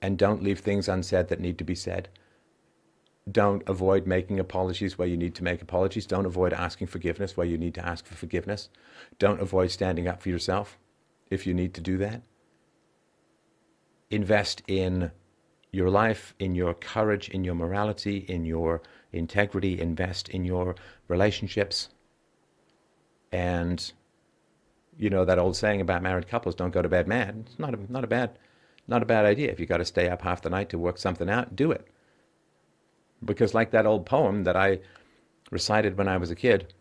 and don't leave things unsaid that need to be said. Don't avoid making apologies where you need to make apologies. Don't avoid asking forgiveness where you need to ask for forgiveness. Don't avoid standing up for yourself if you need to do that. Invest in your life, in your courage, in your morality, in your integrity. Invest in your relationships. And you know that old saying about married couples, don't go to bed mad. It's not a bad idea. If you got to stay up half the night to work something out, do it. Because like that old poem that I recited when I was a kid,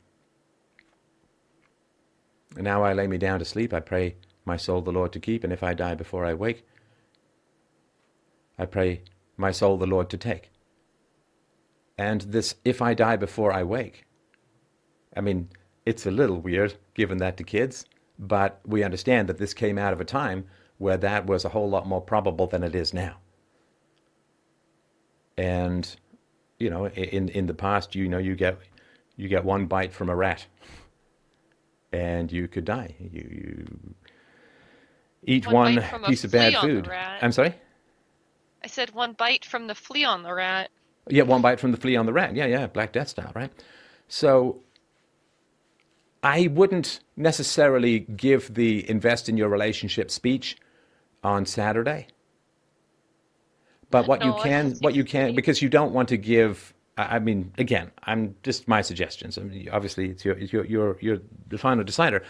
now I lay me down to sleep, I pray my soul the Lord to keep, and if I die before I wake, I pray my soul the Lord to take. And this, if I die before I wake, I mean, it's a little weird giving that to kids, but we understand that this came out of a time where that was a whole lot more probable than it is now. And you know, in the past, you know, you get one bite from a rat, and you could die. You eat One one bite from a piece of flea bad on the food. rat. I'm sorry? I said one bite from the flea on the rat. Yeah, one bite from the flea on the rat. Yeah, Black Death style, right? So I wouldn't necessarily give the invest in your relationship speech on Saturday. But No, I don't what think you you can, need. because you don't want to give. I mean, again, I'm just my suggestions. I mean, obviously, you're the final decider.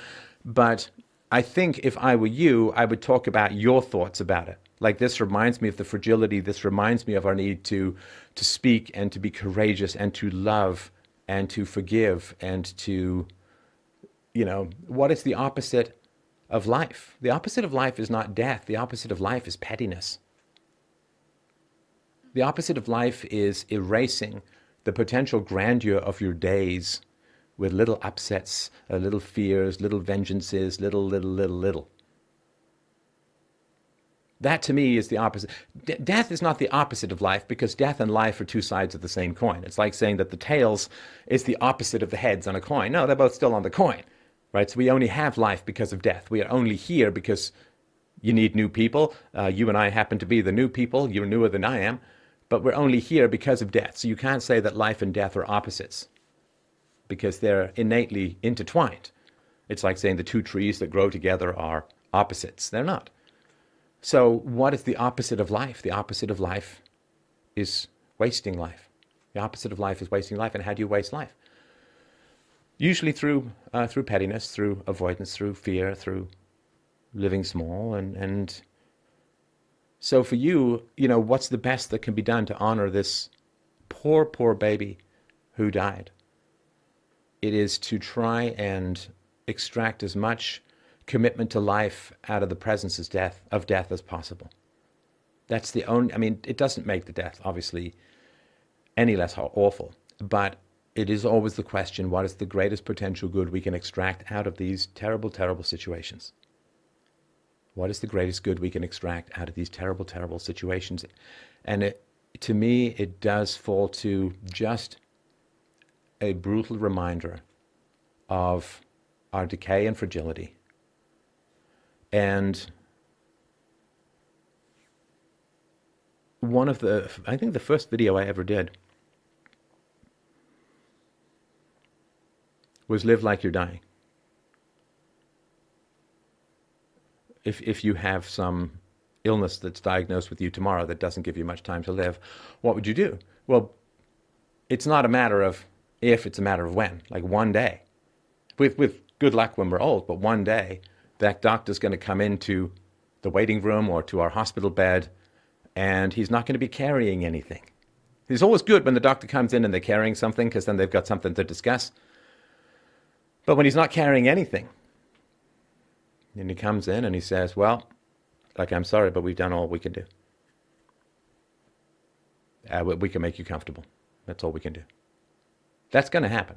But I think if I were you, I would talk about your thoughts about it. Like this reminds me of the fragility. This reminds me of our need to speak and to be courageous and to love and to forgive and to, you know, what is the opposite of life? The opposite of life is not death. The opposite of life is pettiness. The opposite of life is erasing the potential grandeur of your days with little upsets, little fears, little vengeances, little. That to me is the opposite. Death is not the opposite of life because death and life are two sides of the same coin. It's like saying that the tails is the opposite of the heads on a coin. No, they're both still on the coin, right? So we only have life because of death. We are only here because you need new people. You and I happen to be the new people. You're newer than I am. But we're only here because of death. So you can't say that life and death are opposites because they're innately intertwined. It's like saying the two trees that grow together are opposites. They're not. So what is the opposite of life? The opposite of life is wasting life. The opposite of life is wasting life. And how do you waste life? Usually through pettiness, through avoidance, through fear, through living small. And so for you, you know, what's the best that can be done to honor this poor baby who died? It is to try and extract as much commitment to life out of the presence of death as possible. That's the only, I mean, it doesn't make the death, obviously, any less awful, but it is always the question, what is the greatest potential good we can extract out of these terrible, terrible situations? What is the greatest good we can extract out of these terrible, terrible situations? And to me, it does fall to just a brutal reminder of our decay and fragility. And I think the first video I ever did was Live Like You're Dying. If you have some illness that's diagnosed with you tomorrow that doesn't give you much time to live, what would you do? Well, it's not a matter of if, it's a matter of when. Like one day, with good luck when we're old, but one day that doctor's going to come into the waiting room or to our hospital bed, and he's not going to be carrying anything. It's always good when the doctor comes in and they're carrying something because then they've got something to discuss. But when he's not carrying anything, and he comes in and he says, well, like, I'm sorry, but we've done all we can do. We can make you comfortable. That's all we can do. That's going to happen.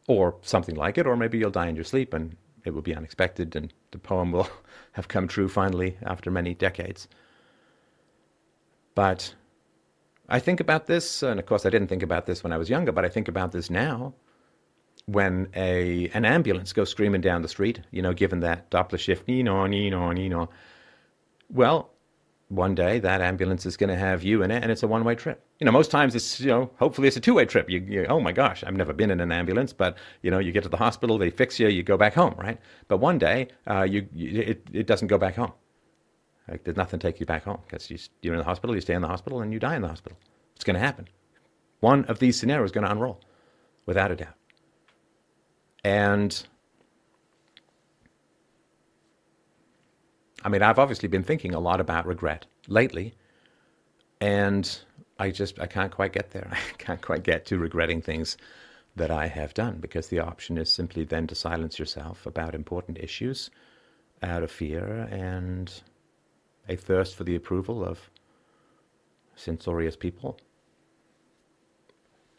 Or something like it, or maybe you'll die in your sleep and it will be unexpected and the poem will have come true finally after many decades. But I think about this, and of course I didn't think about this when I was younger, but I think about this now. When an ambulance goes screaming down the street, you know, given that Doppler shift, well, one day that ambulance is going to have you in it and it's a one-way trip. Most times it's, hopefully it's a two-way trip. Oh my gosh, I've never been in an ambulance, but you get to the hospital, they fix you, you go back home, right? But one day, it doesn't go back home. Like there's nothing to take you back home because you're in the hospital, you stay in the hospital, and you die in the hospital. It's going to happen. One of these scenarios is going to unroll, without a doubt. And I mean, I've obviously been thinking a lot about regret lately, and I can't quite get there. I can't quite get to regretting things that I have done because the option is simply then to silence yourself about important issues out of fear and a thirst for the approval of censorious people.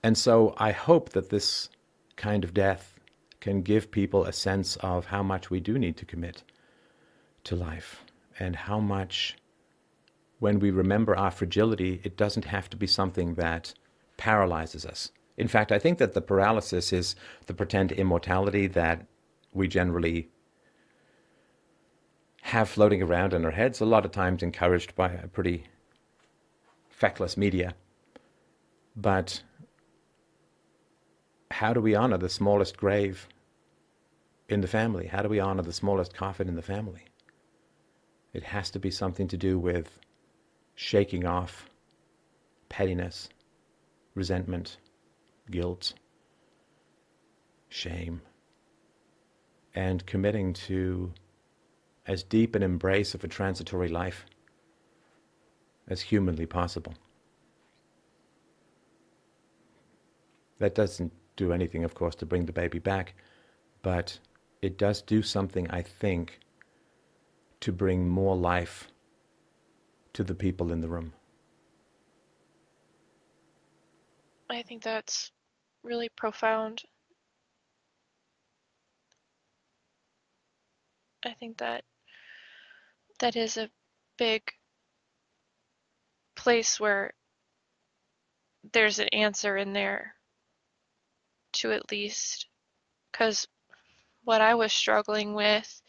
And so I hope that this kind of death can give people a sense of how much we do need to commit to life and how much, when we remember our fragility, it doesn't have to be something that paralyzes us. In fact, I think that the paralysis is the pretend immortality that we generally have floating around in our heads, a lot of times encouraged by a pretty feckless media. But how do we honor the smallest grave in the family? How do we honor the smallest coffin in the family? It has to be something to do with shaking off pettiness, resentment, guilt, shame, and committing to as deep an embrace of a transitory life as humanly possible. That doesn't do anything, of course, to bring the baby back, but it does do something, I think, to bring more life to the people in the room. I think that's really profound. I think that is a big place where there's an answer in there to at least, because what I was struggling with,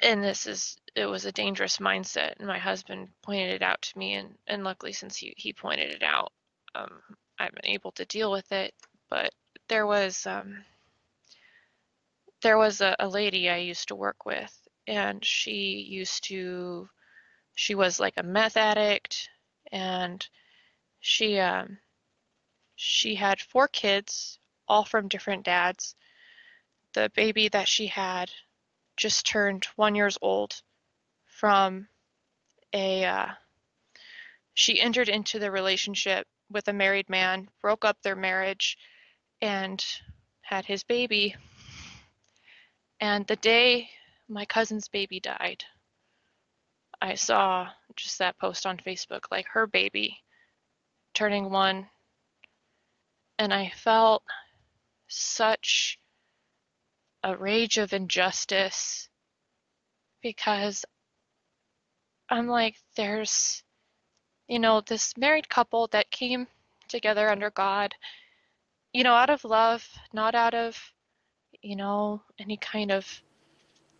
and it was a dangerous mindset, and my husband pointed it out to me, and luckily since he pointed it out, I've been able to deal with it. But there was a lady I used to work with, and she was like a meth addict, and she had 4 kids, all from different dads. The baby that she had just turned 1 year old from she entered into the relationship with a married man, broke up their marriage, and had his baby. And the day my cousin's baby died, I saw just that post on Facebook, like her baby turning 1, and I felt such a rage of injustice because I'm like, there's, this married couple that came together under God, out of love, not out of, any kind of,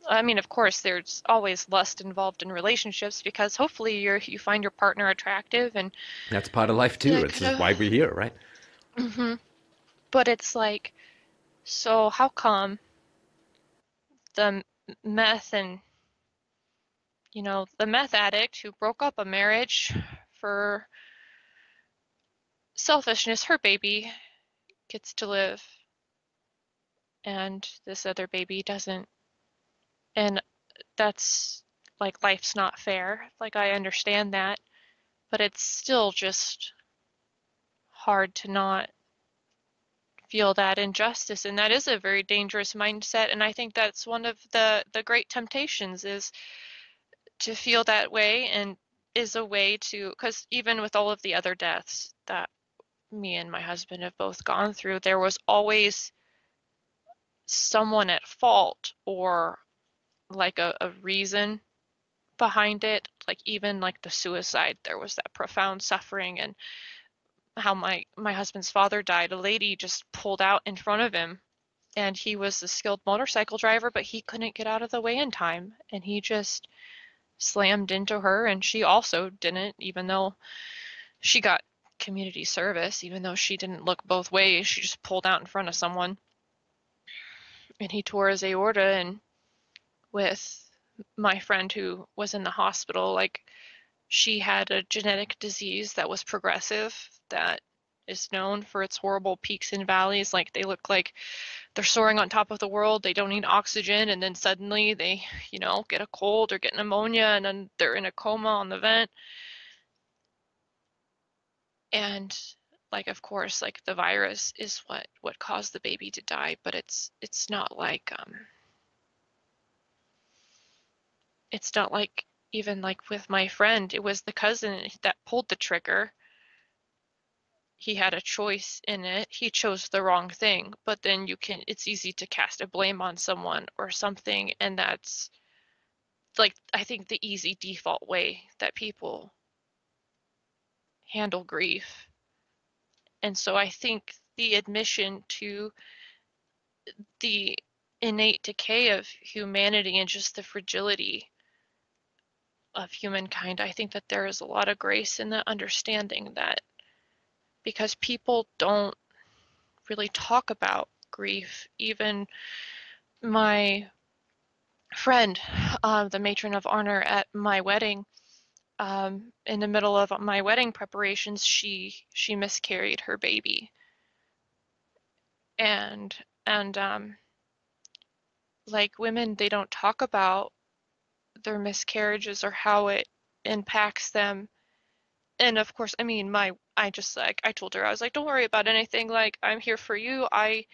I mean, of course, there's always lust involved in relationships because hopefully you find your partner attractive and That's part of life too. that It's could just have, why we're here, right? hmm but it's like, so how come the meth and, the meth addict who broke up a marriage for selfishness, her baby gets to live and this other baby doesn't? And that's like, life's not fair. Like, I understand that, but it's still just hard to not feel that injustice. And that is a very dangerous mindset. And I think that's one of the great temptations, is to feel that way, and is a way to, because even with all of the other deaths that me and my husband have both gone through, there was always someone at fault, or like a reason behind it. Like, even like the suicide, there was that profound suffering. And how my husband's father died, a lady just pulled out in front of him, and he was a skilled motorcycle driver, but he couldn't get out of the way in time, and he just slammed into her, and she also didn't, even though she got community service, even though she didn't look both ways. She just pulled out in front of someone, and he tore his aorta. And with my friend who was in the hospital, like, she had a genetic disease that was progressive, that is known for its horrible peaks and valleys. Like, they look like they're soaring on top of the world, they don't need oxygen, and then suddenly they, get a cold or get pneumonia, and then they're in a coma on the vent. And, like, of course, like, the virus is what caused the baby to die, but it's not like, even like with my friend, it was the cousin that pulled the trigger. He had a choice in it. He chose the wrong thing, but then it's easy to cast a blame on someone or something, and that's, like, I think the easy default way that people handle grief. And so I think the admission to the innate decay of humanity and just the fragility of humankind, I think that there is a lot of grace in the understanding that, because people don't really talk about grief. Even my friend, the matron of honor at my wedding, in the middle of my wedding preparations, she miscarried her baby, and and like, women, they don't talk about their miscarriages or how it impacts them. And of course, I mean, I just, like, I told her, I was like, don't worry about anything. Like, I'm here for you. I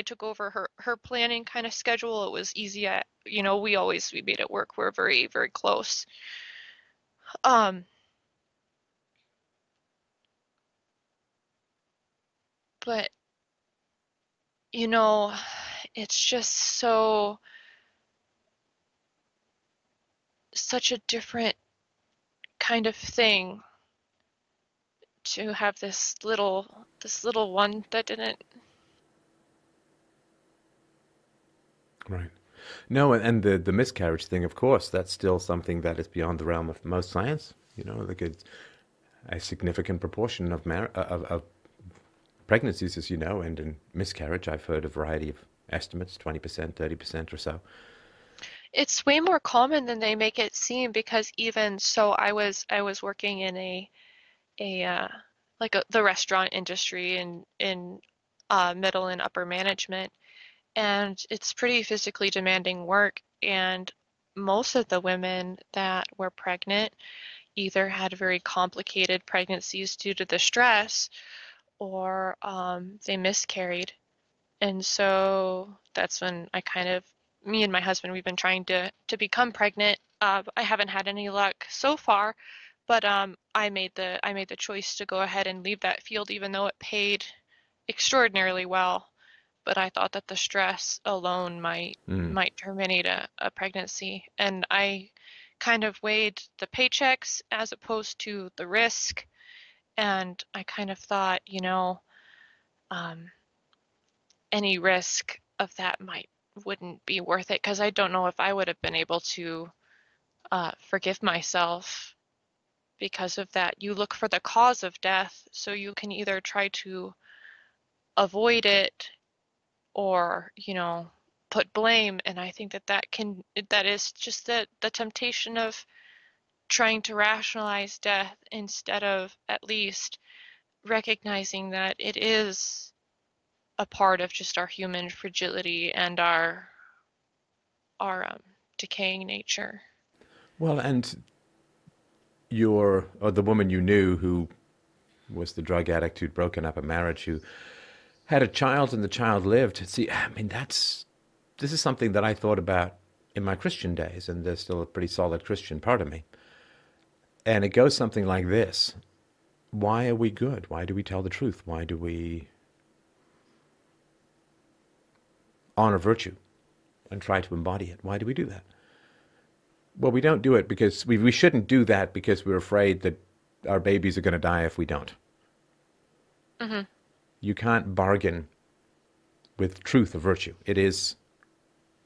took over her planning kind of schedule. It was easy. We made it work. We're very, very close. Um, but you know, it's just such a different kind of thing to have this little one that didn't. Right. No, and the miscarriage thing, of course, that's still something that is beyond the realm of most science. Like a significant proportion of pregnancies, as you know, end in miscarriage. I've heard a variety of estimates, 20%, 30% or so. It's way more common than they make it seem, because even so, I was working in a like the restaurant industry in middle and upper management, and it's pretty physically demanding work. And most of the women that were pregnant either had very complicated pregnancies due to the stress, or they miscarried. And so that's when me and my husband, we've been trying to become pregnant. I haven't had any luck so far, but I made the choice to go ahead and leave that field, even though it paid extraordinarily well. But I thought that the stress alone might Mm. might terminate a pregnancy, and I kind of weighed the paychecks as opposed to the risk, and I kind of thought, um, any risk of that might wouldn't be worth it, because I don't know if I would have been able to forgive myself because of that. You look for the cause of death, so you can either try to avoid it, or, put blame. And I think that is just the temptation of trying to rationalize death, instead of at least recognizing that it is a part of just our human fragility and our decaying nature. Well, and or the woman you knew who was the drug addict who'd broken up a marriage, who had a child and the child lived. See, I mean, this is something that I thought about in my Christian days, and there's still a pretty solid Christian part of me. And it goes something like this. Why are we good? Why do we tell the truth? Why do we honor virtue and try to embody it? Why do we do that? Well, we don't do it because we shouldn't do that because we're afraid that our babies are going to die if we don't. Hmm. You can't bargain with truth or virtue. It is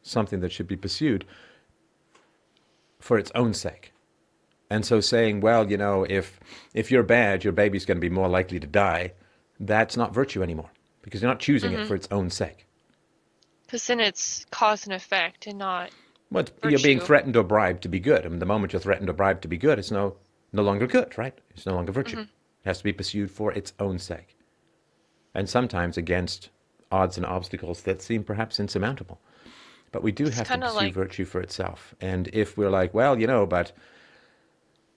something that should be pursued. for its own sake. And so saying, well, if you're bad, your baby's going to be more likely to die, that's not virtue anymore because you're not choosing it Mm-hmm. for its own sake. Because then it's cause and effect and not Well, you're being virtue. threatened or bribed to be good. I mean, the moment you're threatened or bribed to be good, it's no longer good, right? It's no longer virtue. Mm-hmm. It has to be pursued for its own sake, and sometimes against odds and obstacles that seem perhaps insurmountable. But we do It's have to kind of pursue like, virtue for itself. And if we're like, well, but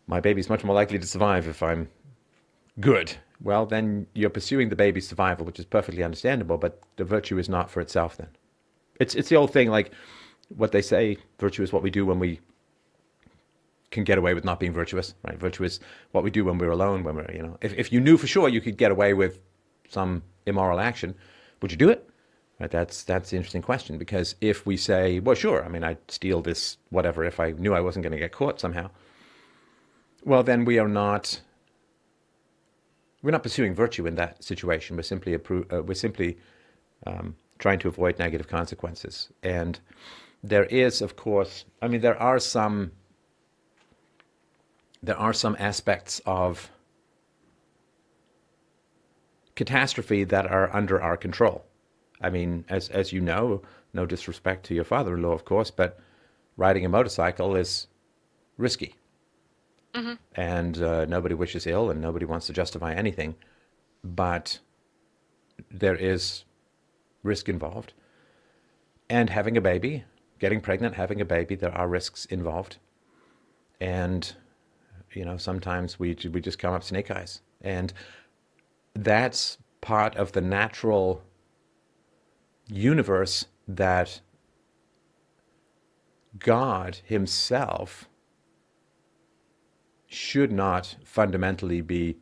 my baby's much more likely to survive if I'm good, well, then you're pursuing the baby's survival, which is perfectly understandable, but the virtue is not for itself then. It's the old thing, like what they say, virtue is what we do when we can get away with not being virtuous, right? Virtue is what we do when we're alone, when we're, if you knew for sure you could get away with some immoral action, would you do it? Right? That's the interesting question, because if we say, well, sure, I mean, I'd steal this, whatever, if I knew I wasn't going to get caught somehow, well, then we're not pursuing virtue in that situation. We're simply trying to avoid negative consequences. And there is, of course, I mean, there are some aspects of catastrophe that are under our control. I mean, as you know, no disrespect to your father-in-law, of course, but riding a motorcycle is risky, mm-hmm. and nobody wishes ill, and nobody wants to justify anything. But there is risk involved, and having a baby, getting pregnant, having a baby, there are risks involved, and sometimes we just come up snake eyes, and that's part of the natural universe that God Himself should not fundamentally be.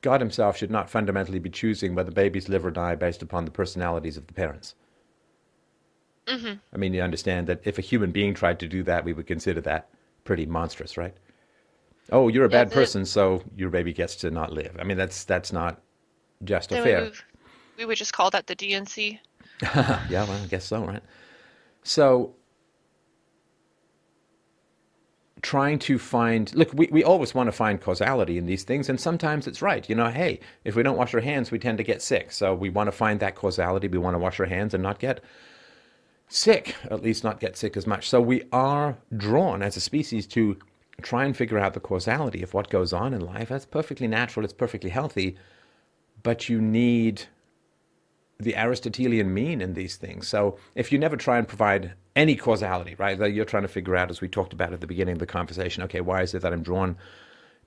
God Himself should not fundamentally be choosing whether babies live or die based upon the personalities of the parents. Mm-hmm. I mean, you understand that if a human being tried to do that, we would consider that pretty monstrous, right? Oh, you're a Yeah, bad person, so your baby gets to not live. I mean, that's not just or then fair. we would just call that the DNC. Yeah, well, I guess so, right? So trying to find, look, we always want to find causality in these things, and sometimes it's right. Hey, if we don't wash our hands, we tend to get sick. So we want to find that causality. We want to wash our hands and not get sick, at least not get sick as much. So we are drawn as a species to try and figure out the causality of what goes on in life. That's perfectly natural. It's perfectly healthy. But you need the Aristotelian mean in these things. So if you never try and provide any causality, right, that you're trying to figure out, as we talked about at the beginning of the conversation, okay, why is it that I'm drawn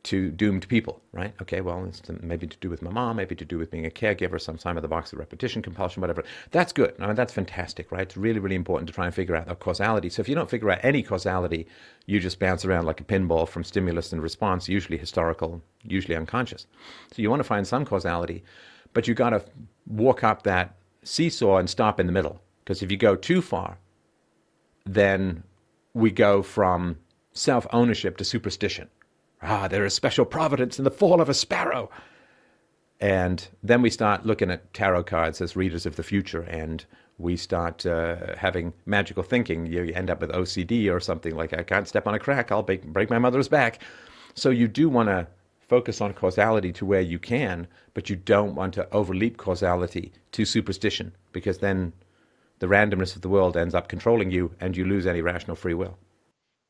to doomed people, right? Okay, well, it's maybe to do with my mom, maybe to do with being a caregiver, some time of the box of repetition compulsion, whatever. That's good. I mean, that's fantastic, right? It's really, really important to try and figure out the causality. So if you don't figure out any causality, you just bounce around like a pinball from stimulus and response, usually historical, usually unconscious. So you want to find some causality, but you got to walk up that seesaw and stop in the middle. Because if you go too far, then we go from self-ownership to superstition. There is special providence in the fall of a sparrow. And then we start looking at tarot cards as readers of the future, and we start having magical thinking. You end up with OCD or something like, I can't step on a crack, I'll break my mother's back. So you do want to focus on causality to where you can, but you don't want to overleap causality to superstition, because then the randomness of the world ends up controlling you and you lose any rational free will.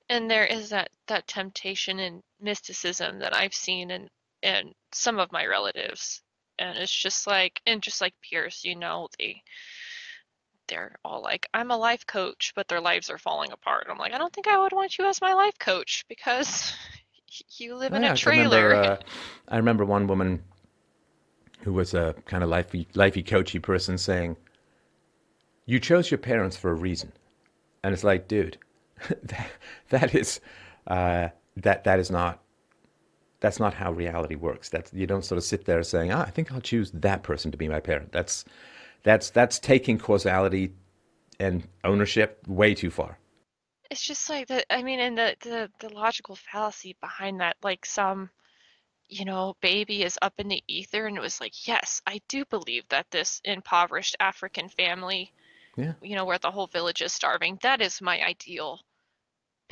And there is that temptation in mysticism that I've seen in some of my relatives. And it's just like, and just like Pierce, they're all like, I'm a life coach, but their lives are falling apart. I'm like, I don't think I would want you as my life coach because you live Oh, in a yeah, trailer. I remember one woman who was a kind of lifey coachy person saying, "You chose your parents for a reason," and it's like, dude, that, that is that is not that's not how reality works. That's you don't sort of sit there saying, I think I'll choose that person to be my parent. That's taking causality and ownership way too far. It's just like that. I mean, and the logical fallacy behind that, like baby is up in the ether, and it was like, yes, I do believe that this impoverished African family, Yeah, where the whole village is starving, that is my ideal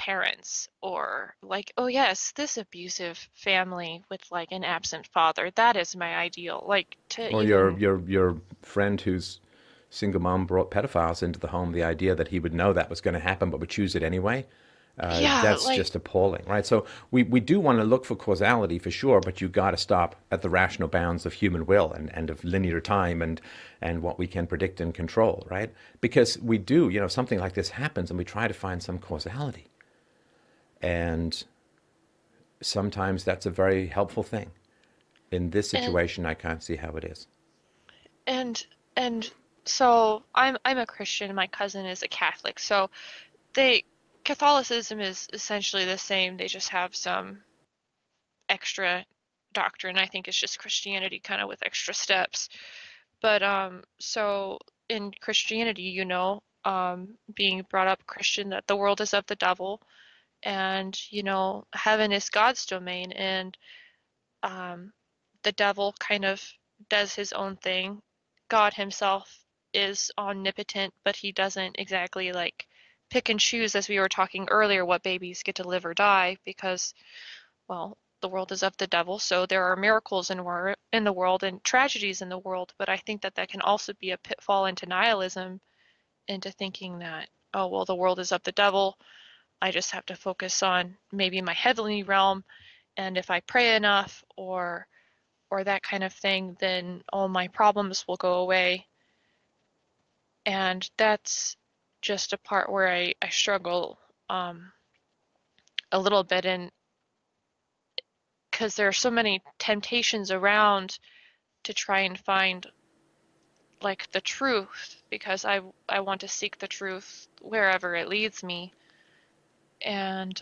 parents, or like, oh yes, this abusive family with like an absent father, that is my ideal. Like to Or even, your friend whose single mom brought pedophiles into the home, the idea that he would know that was going to happen but would choose it anyway, yeah, that's like, just appalling, right? So we do want to look for causality for sure, but you got to stop at the rational bounds of human will and of linear time and what we can predict and control, right? Because we do, something like this happens and we try to find some causality. And sometimes that's a very helpful thing. In this and situation, I can't see how it is. and and so I'm a Christian, my cousin is a Catholic. So they Catholicism is essentially the same. They just have some extra doctrine. I think it's just Christianity kind of with extra steps. But so in Christianity, being brought up Christian, that the world is of the devil, and heaven is God's domain, and um, the devil kind of does his own thing. God himself is omnipotent, but he doesn't exactly like pick and choose, as we were talking earlier, what babies get to live or die, because, well, the world is of the devil, so there are miracles in the world and tragedies in the world, but I think that that can also be a pitfall into nihilism, into thinking that, oh, well, the world is of the devil. I just have to focus on maybe my heavenly realm, and if I pray enough or that kind of thing, then all my problems will go away. And that's just a part where I struggle um, a little bit, and because there are so many temptations around to try and find like the truth, because I want to seek the truth wherever it leads me. And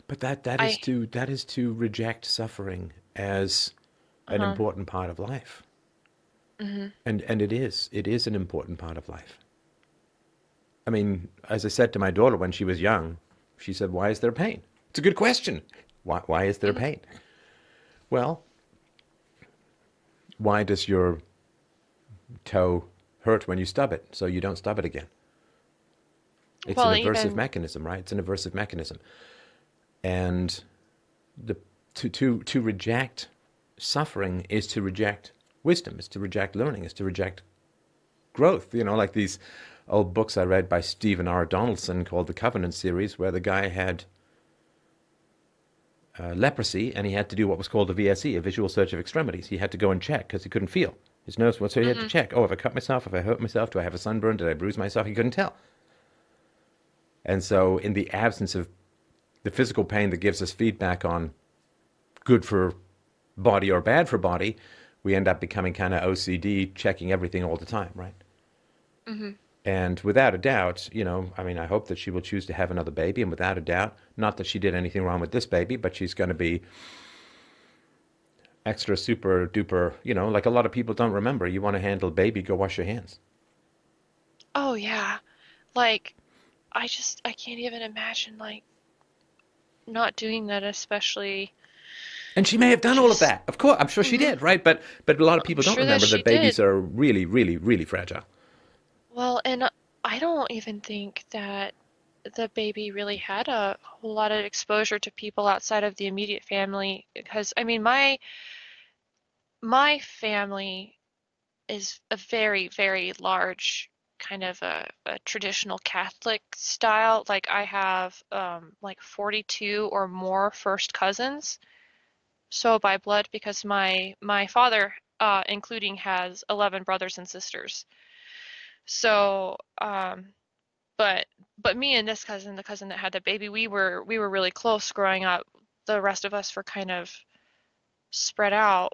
But I that is to reject suffering as an uh important part of life. mhm. And it is an important part of life. I mean, as I said to my daughter when she was young, she said, "Why is there pain?" It's a good question. Why is there Mhm. pain? Well, why does your toe hurt when you stub it so you don't stub it again? It's an Well, aversive even mechanism, right? It's an aversive mechanism. And the to reject suffering is to reject wisdom, is to reject learning, is to reject growth. Like these old books I read by Stephen R. Donaldson called the Covenant series, where the guy had leprosy and he had to do what was called a VSE, a visual search of extremities. He had to go and check because he couldn't feel. His nose was, so he had to mhm. check. Oh, have I cut myself? Have I hurt myself? Do I have a sunburn? Did I bruise myself? He couldn't tell. And so, in the absence of the physical pain that gives us feedback on good for body or bad for body, we end up becoming kind of OCD, checking everything all the time, right? Mhm. And without a doubt, I mean, I hope that she will choose to have another baby. And without a doubt, not that she did anything wrong with this baby, but she's going to be extra super duper, like a lot of people don't remember. You want to handle a baby, go wash your hands. Oh yeah. Like I can't even imagine like not doing that, especially And she may have done all of just that. Of course, I'm sure she mhm. did, right? But a lot of I'm people don't sure that remember she that babies did. are really, really, really fragile. Well, and I don't even think that the baby really had a whole lot of exposure to people outside of the immediate family, because I mean my family is a very, very large kind of a traditional Catholic style. Like I have like 42 or more first cousins. So by blood, because my father, including, has 11 brothers and sisters. So, but but me and this cousin, the cousin that had the baby, we were really close growing up. The rest of us were kind of spread out.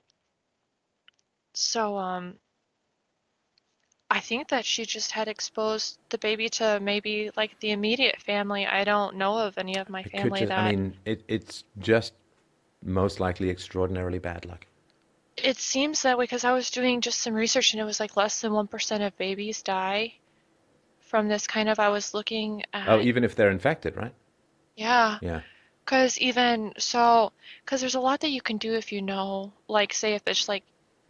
So, I think that she just had exposed the baby to maybe like the immediate family. I don't know of any of my It could family just, I that. mean, it's just most likely extraordinarily bad luck. It seems that way because I was doing just some research and it was like less than 1% of babies die from this kind of. I was looking Oh, at, even if they're infected, right? yeah, Yeah. because even so, because there's a lot that you can do if you know, like, say if it's like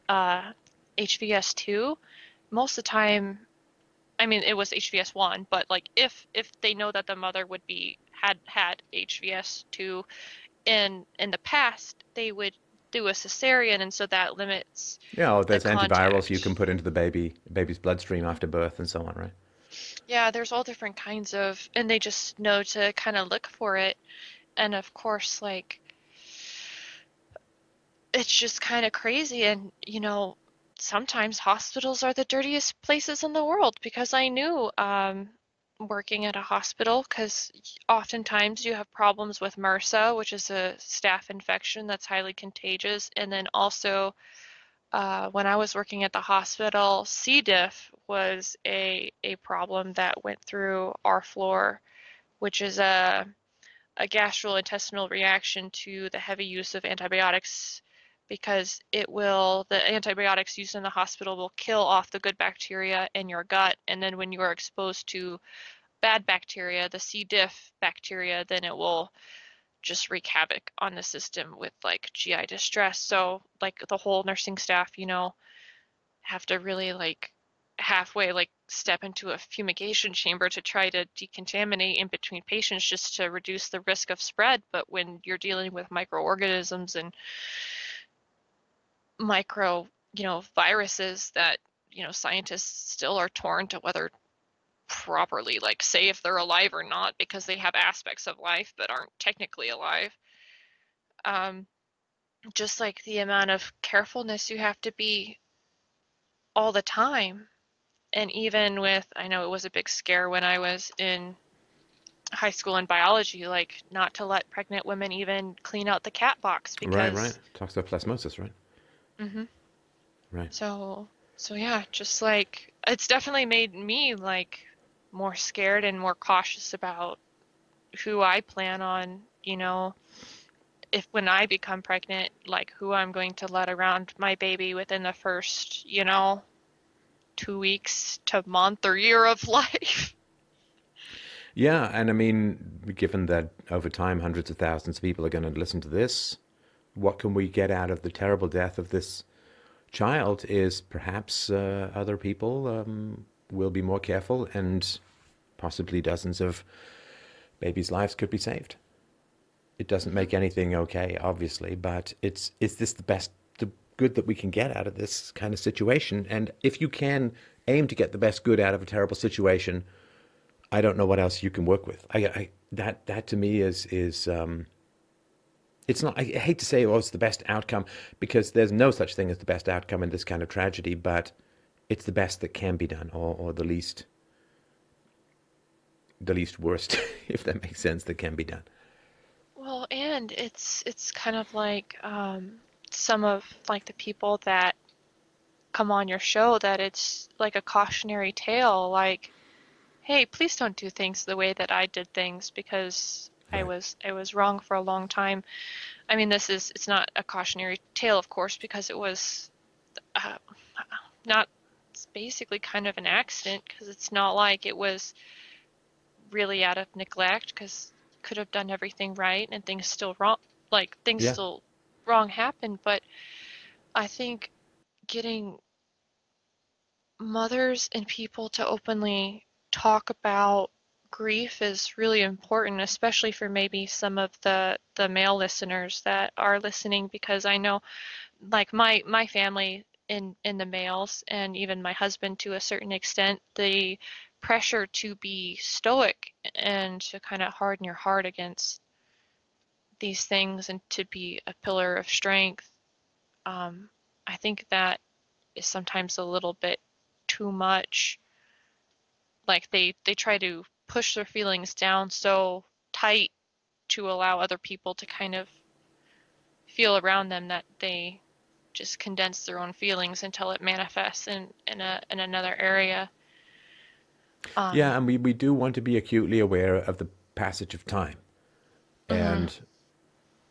uh, HVS2, most of the time I mean, it was HVS1, but like if they know that the mother would be had HVS2 in the past, they would do a cesarean, and so that limits Yeah, oh, the there's antivirals you contact. can put into the baby's bloodstream after birth and so on, right? Yeah, there's all different kinds of, and they just know to kind of look for it. And of course, like it's just kind of crazy. And, sometimes hospitals are the dirtiest places in the world because I knew working at a hospital, because oftentimes you have problems with MRSA, which is a staph infection that's highly contagious. And then also, when I was working at the hospital, C. diff was a problem that went through our floor, which is a gastrointestinal reaction to the heavy use of antibiotics, because the antibiotics used in the hospital will kill off the good bacteria in your gut. And then when you are exposed to bad bacteria, the C. diff bacteria, then it will just wreak havoc on the system with like GI distress. So like the whole nursing staff, have to really like halfway like step into a fumigation chamber to try to decontaminate in between patients just to reduce the risk of spread. But when you're dealing with microorganisms and micro, viruses that, scientists still are torn to whether properly like say if they're alive or not, because they have aspects of life but aren't technically alive. Um, just like the amount of carefulness you have to be all the time. And even with, I know it was a big scare when I was in high school in biology, like not to let pregnant women even clean out the cat box Right, right. because, Toxoplasmosis, right? hmm Right. so yeah, just like it's definitely made me like more scared and more cautious about who I plan on, if when I become pregnant, like who I'm going to let around my baby within the first, 2 weeks to month or year of life. Yeah, and I mean, given that over time hundreds of thousands of people are going to listen to this, what can we get out of the terrible death of this child is perhaps other people will be more careful and possibly dozens of babies' lives could be saved. It doesn't hmm make anything okay, obviously, but is this the good that we can get out of this kind of situation? And if you can aim to get the best good out of a terrible situation, I don't know what else you can work with. That to me is it's not. I hate to say, oh, it's the best outcome because there's no such thing as the best outcome in this kind of tragedy, but it's the best that can be done, or the least worst, if that makes sense, that can be done. Well, and it's kind of like some of like the people that come on your show, that it's like a cautionary tale, like, hey, please don't do things the way that I did things because Right. I was wrong for a long time. I mean, it's not a cautionary tale, of course, because it was uh, not, it's basically kind of an accident, because it's not like it was really out of neglect, because could have done everything right and things still wrong, like things Yeah. still wrong happened. But I think getting mothers and people to openly talk about grief is really important, especially for maybe some of the male listeners that are listening, because I know like my family in the males, and even my husband to a certain extent, the pressure to be stoic and to kind of harden your heart against these things and to be a pillar of strength. um, I think that is sometimes a little bit too much. Like they try to push their feelings down so tight to allow other people to kind of feel around them, that they just condense their own feelings until it manifests in another area. Yeah, Um, and we do want to be acutely aware of the passage of time. mhm. And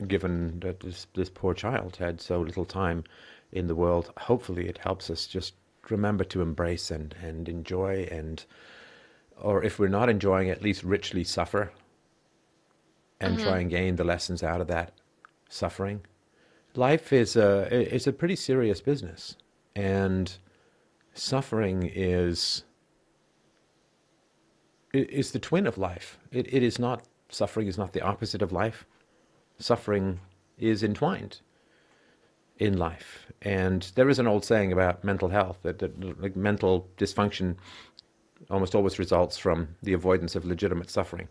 given that this poor child had so little time in the world, hopefully it helps us just remember to embrace and enjoy and or if we're not enjoying, at least richly suffer and try Mhm. and gain the lessons out of that suffering. Life is a pretty serious business, and suffering is is the twin of life. It is not, suffering is not the opposite of life. Suffering is entwined in life. And there is an old saying about mental health that like mental dysfunction almost always results from the avoidance of legitimate suffering.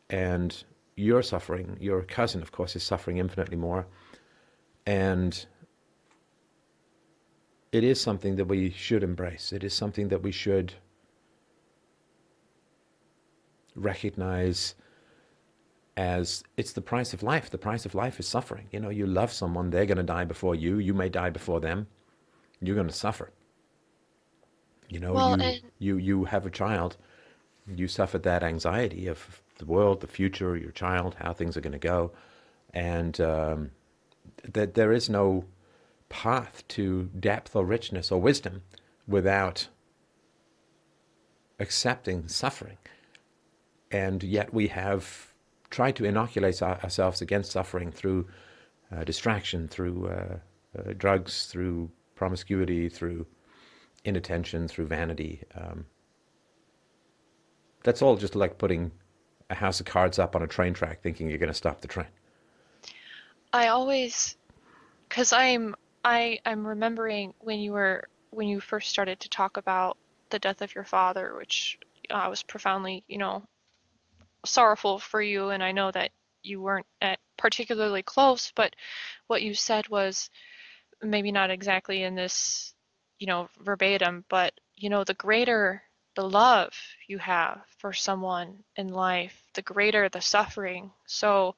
And your suffering, your cousin, of course, is suffering infinitely more. And it is something that we should embrace. It is something that we should recognize as it's the price of life. The price of life is suffering. You know, you love someone, they're going to die before you. You may die before them. You're going to suffer. You know, Well, you have a child. You suffered that anxiety of the world, the future, your child, how things are going to go, and that there is no path to depth or richness or wisdom without accepting suffering. And yet we have tried to inoculate ourselves against suffering through distraction, through drugs, through promiscuity, through inattention, through vanity. That's all just like putting a house of cards up on a train track thinking you're going to stop the train. I always, because I'm remembering when you first started to talk about the death of your father, which I was profoundly, sorrowful for you, and I know that you weren't particularly close, but what you said was maybe not exactly in this, verbatim, but the greater the love you have for someone in life, the greater the suffering. So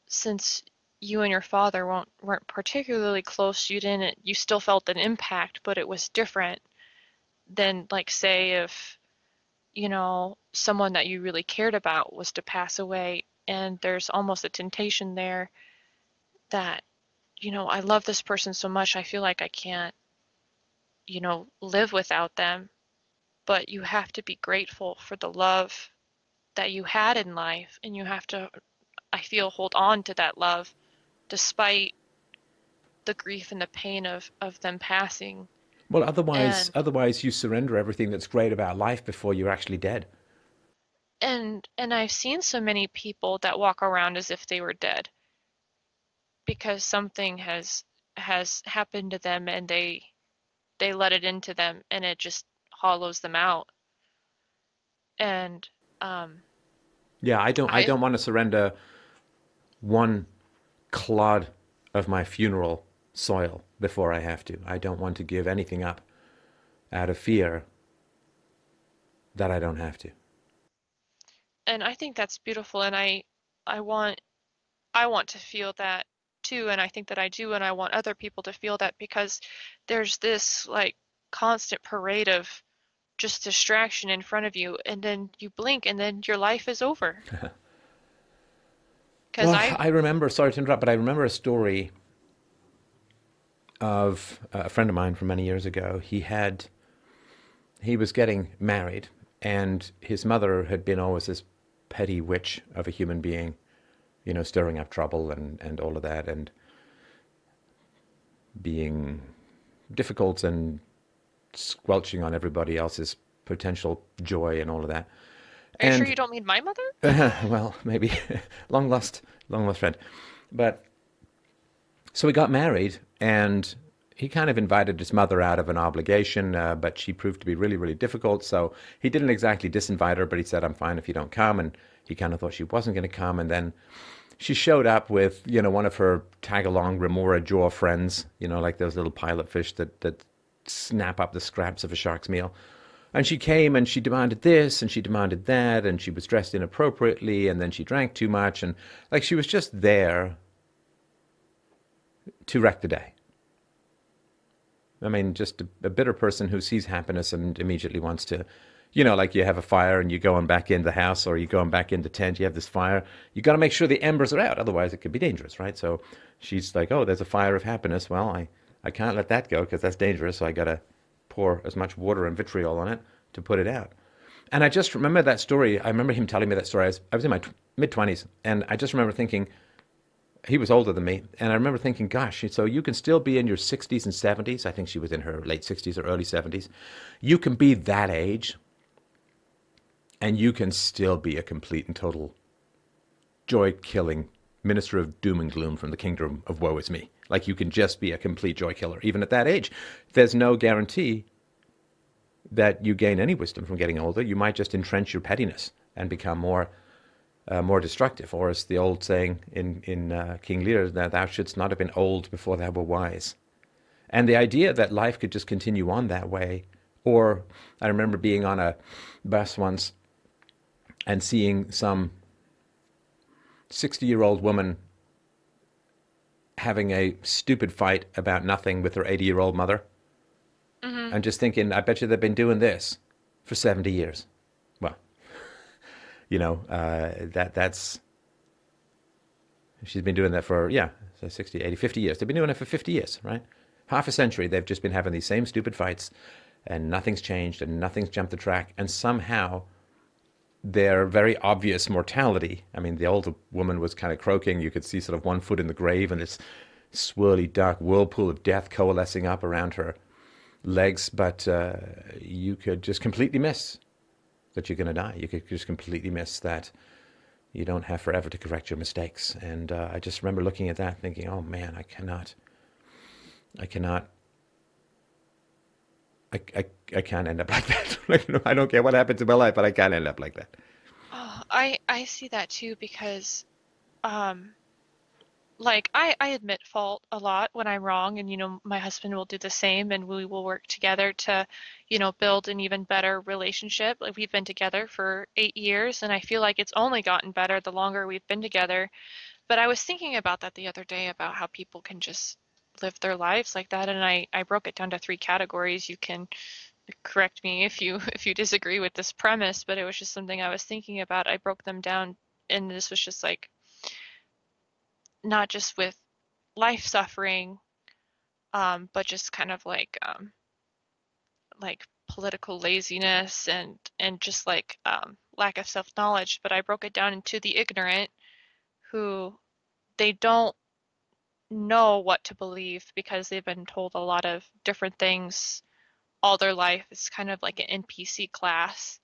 since you and your father weren't particularly close, you still felt an impact, but it was different than, like, say if someone that you really cared about was to pass away, and there's almost a temptation there that, I love this person so much, I feel like I can't, live without them. But you have to be grateful for the love that you had in life, and you have to, I feel, hold on to that love despite the grief and the pain of them passing. Well, And otherwise you surrender everything that's great about life before you're actually dead. and I've seen so many people that walk around as if they were dead because something has happened to them, and they let it into them, and it just hollows them out. And um Yeah, I I don't want to surrender one clod of my funeral soil before I have to. I don't want to give anything up out of fear that I don't have to. and I think that's beautiful, and I want I want to feel that too, and I think that I do, and I want other people to feel that because there's this like constant parade of just distraction in front of you, and then you blink and then your life is over. Because Well, I I remember, sorry to interrupt, but I remember a story of a friend of mine from many years ago. He was getting married, and his mother had been always this petty witch of a human being, stirring up trouble and all of that, and being difficult and squelching on everybody else's potential joy and all of that. Are you sure And you don't mean my mother? well, maybe long lost friend. But so we got married, and he kind of invited his mother out of an obligation, but she proved to be really, really difficult. So he didn't exactly disinvite her, but he said, "I'm fine if you don't come." And he kind of thought she wasn't going to come, and then she showed up with, one of her tag-along remora jaw friends, like those little pilot fish that snap up the scraps of a shark's meal. And she came and she demanded this and she demanded that, and she was dressed inappropriately, and then she drank too much, and like she was just there to wreck the day. I mean, just a bitter person who sees happiness and immediately wants to, like you have a fire and you're going back in the house or you're going back in the tent, you have this fire, you got to make sure the embers are out, otherwise it could be dangerous, right? So she's like, oh, there's a fire of happiness. Well, I can't let that go because that's dangerous, so I got to pour as much water and vitriol on it to put it out. And I just remember that story. I remember him telling me that story. I was in my mid-20s, and I just remember thinking, he was older than me, and I remember thinking, gosh, so you can still be in your 60s and 70s. I think she was in her late 60s or early 70s. You can be that age and you can still be a complete and total joy killing minister of doom and gloom from the kingdom of woe is me. Like you can just be a complete joy killer, even at that age. There's no guarantee that you gain any wisdom from getting older. You might just entrench your pettiness and become more destructive. Or as the old saying in King Lear, that thou shouldst not have been old before thou were wise. And the idea that life could just continue on that way, or I remember being on a bus once and seeing some 60-year-old woman having a stupid fight about nothing with her 80-year-old mother, Hmm. and just thinking, I bet you they've been doing this for 70 years. Well, that's she's been doing that for, yeah, so 60, 80, 50 years. They've been doing it for 50 years, right? Half a century, they've just been having these same stupid fights, and nothing's changed, and nothing's jumped the track, and somehow their very obvious mortality. I mean, the older woman was kind of croaking. You could see sort of one foot in the grave and this swirly, dark whirlpool of death coalescing up around her legs. But you could just completely miss that you're going to die. You could just completely miss that you don't have forever to correct your mistakes. And I just remember looking at that thinking, oh man, I cannot, I can't end up like that. Like, I don't care what happens in my life, but I can't end up like that. Oh, I see that too because um like I admit fault a lot when I'm wrong, and my husband will do the same, and we will work together to build an even better relationship. Like we've been together for 8 years, and I feel like it's only gotten better the longer we've been together. But I was thinking about that the other day about how people can just live their lives like that, and I broke it down to three categories. You can correct me if you if you disagree with this premise, but it was just something I was thinking about. I broke them down, and this was just like not just with life suffering, but just kind of like political laziness and just like lack of self-knowledge. But I broke it down into the ignorant, who they don't know what to believe because they've been told a lot of different things all their life. It's kind of like an NPC class.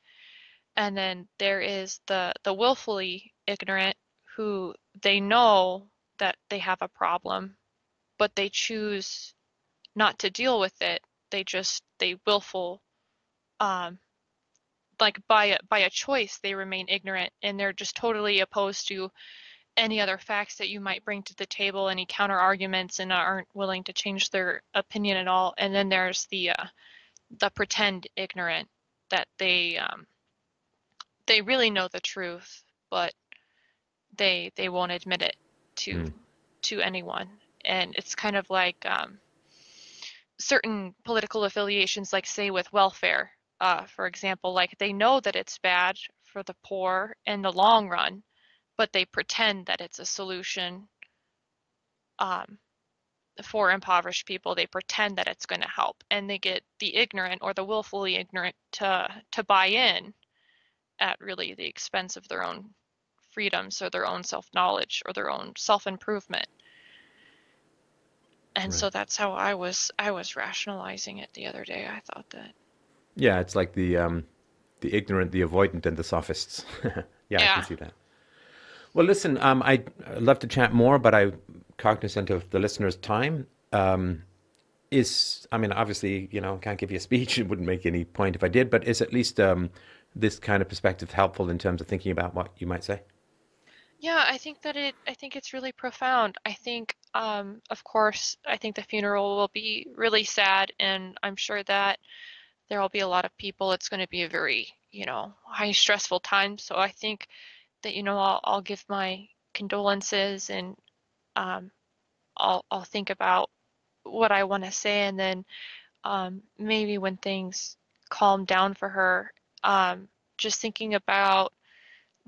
And then there is the willfully ignorant, who they know that they have a problem, but they choose not to deal with it. They willful, um like by a choice they remain ignorant, and they're just totally opposed to any other facts that you might bring to the table, any counter arguments, and aren't willing to change their opinion at all. And then there's the pretend ignorant, that they really know the truth, but they won't admit it to Mm. anyone. And it's kind of like certain political affiliations, like say with welfare, for example, like they know that it's bad for the poor in the long run, but they pretend that it's a solution, um, for impoverished people. They pretend that it's going to help, and they get the ignorant or the willfully ignorant to buy in at really the expense of their own freedoms or their own self-knowledge or their own self-improvement. And Right. so that's how I was rationalizing it the other day. I thought that. Yeah, it's like the ignorant, the avoidant, and the sophists. Yeah, I can Yeah. see that. Well, listen, I'd love to chat more, but I'm cognizant of the listeners' time. I mean, obviously, can't give you a speech. It wouldn't make any point if I did, but is at least this kind of perspective helpful in terms of thinking about what you might say? Yeah, I think it's really profound. I think of course I think the funeral will be really sad, and I'm sure that there will be a lot of people. It's going to be a very, high stressful time. So I think that, I'll give my condolences, and um I'll think about what I want to say, and then maybe when things calm down for her, just thinking about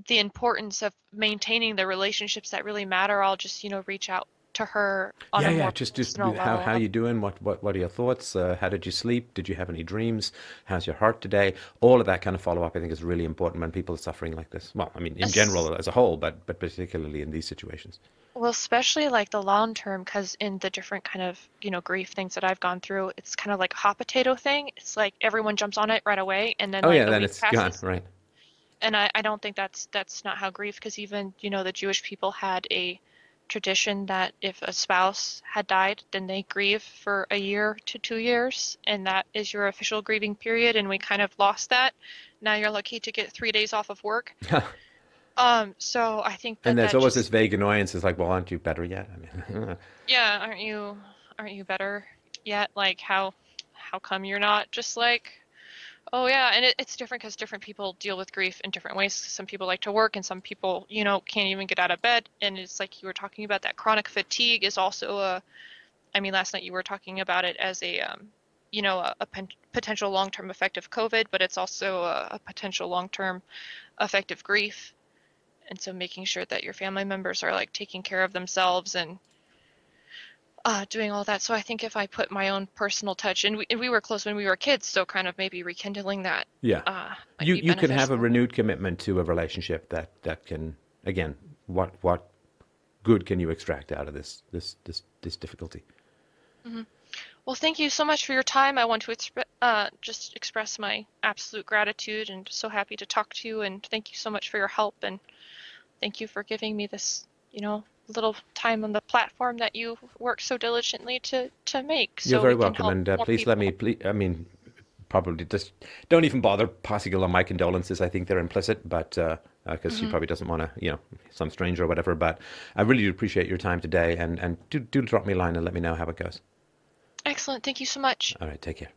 the importance of maintaining the relationships that really matter. I'll just, reach out to her on Yeah, a yeah. more Just personal how level. you doing? What are your thoughts? How did you sleep? Did you have any dreams? How's your heart today? All of that kind of follow up, I think, is really important when people are suffering like this. Well, I mean, in Es- general as a whole, but particularly in these situations. Well, especially like the long term, because in the different kind of, grief things that I've gone through, it's kind of like a hot potato thing. It's like everyone jumps on it right away, and then Oh like yeah, a then week it's gone, passes. right? And I don't think that's not how grief, because even, the Jewish people had a tradition that if a spouse had died, then they grieve for a year to 2 years, and that is your official grieving period, and we kind of lost that. Now you're lucky to get 3 days off of work. So I think And that there's that always this just, vague annoyance. It's like, well, aren't you better yet? I mean, yeah, aren't you better yet? Like how come you're not just like, oh yeah, and it's different because different people deal with grief in different ways. Some people like to work, and some people, can't even get out of bed. And it's like you were talking about, that chronic fatigue is also I mean, last night you were talking about it as a potential long-term effect of COVID, but it's also a potential long-term effect of grief. And so making sure that your family members are like taking care of themselves and doing all that. So I think if I put my own personal touch, and we were close when we were kids, so kind of maybe rekindling that yeah, might be you can have a beneficial. renewed commitment to a relationship that can again, what good can you extract out of this difficulty? Hmm. Well, thank you so much for your time. I want to just express my absolute gratitude, and so happy to talk to you. And thank you so much for your help. And thank you for giving me this, little time on the platform that you work so diligently to make, You're so very we can welcome, help and more please let me. people. Please, I mean, probably just don't even bother passing along my condolences. I think they're implicit, but because she Hmm. probably doesn't want to, some stranger or whatever. But I really do appreciate your time today, and do drop me a line and let me know how it goes. Excellent. Thank you so much. All right, take care.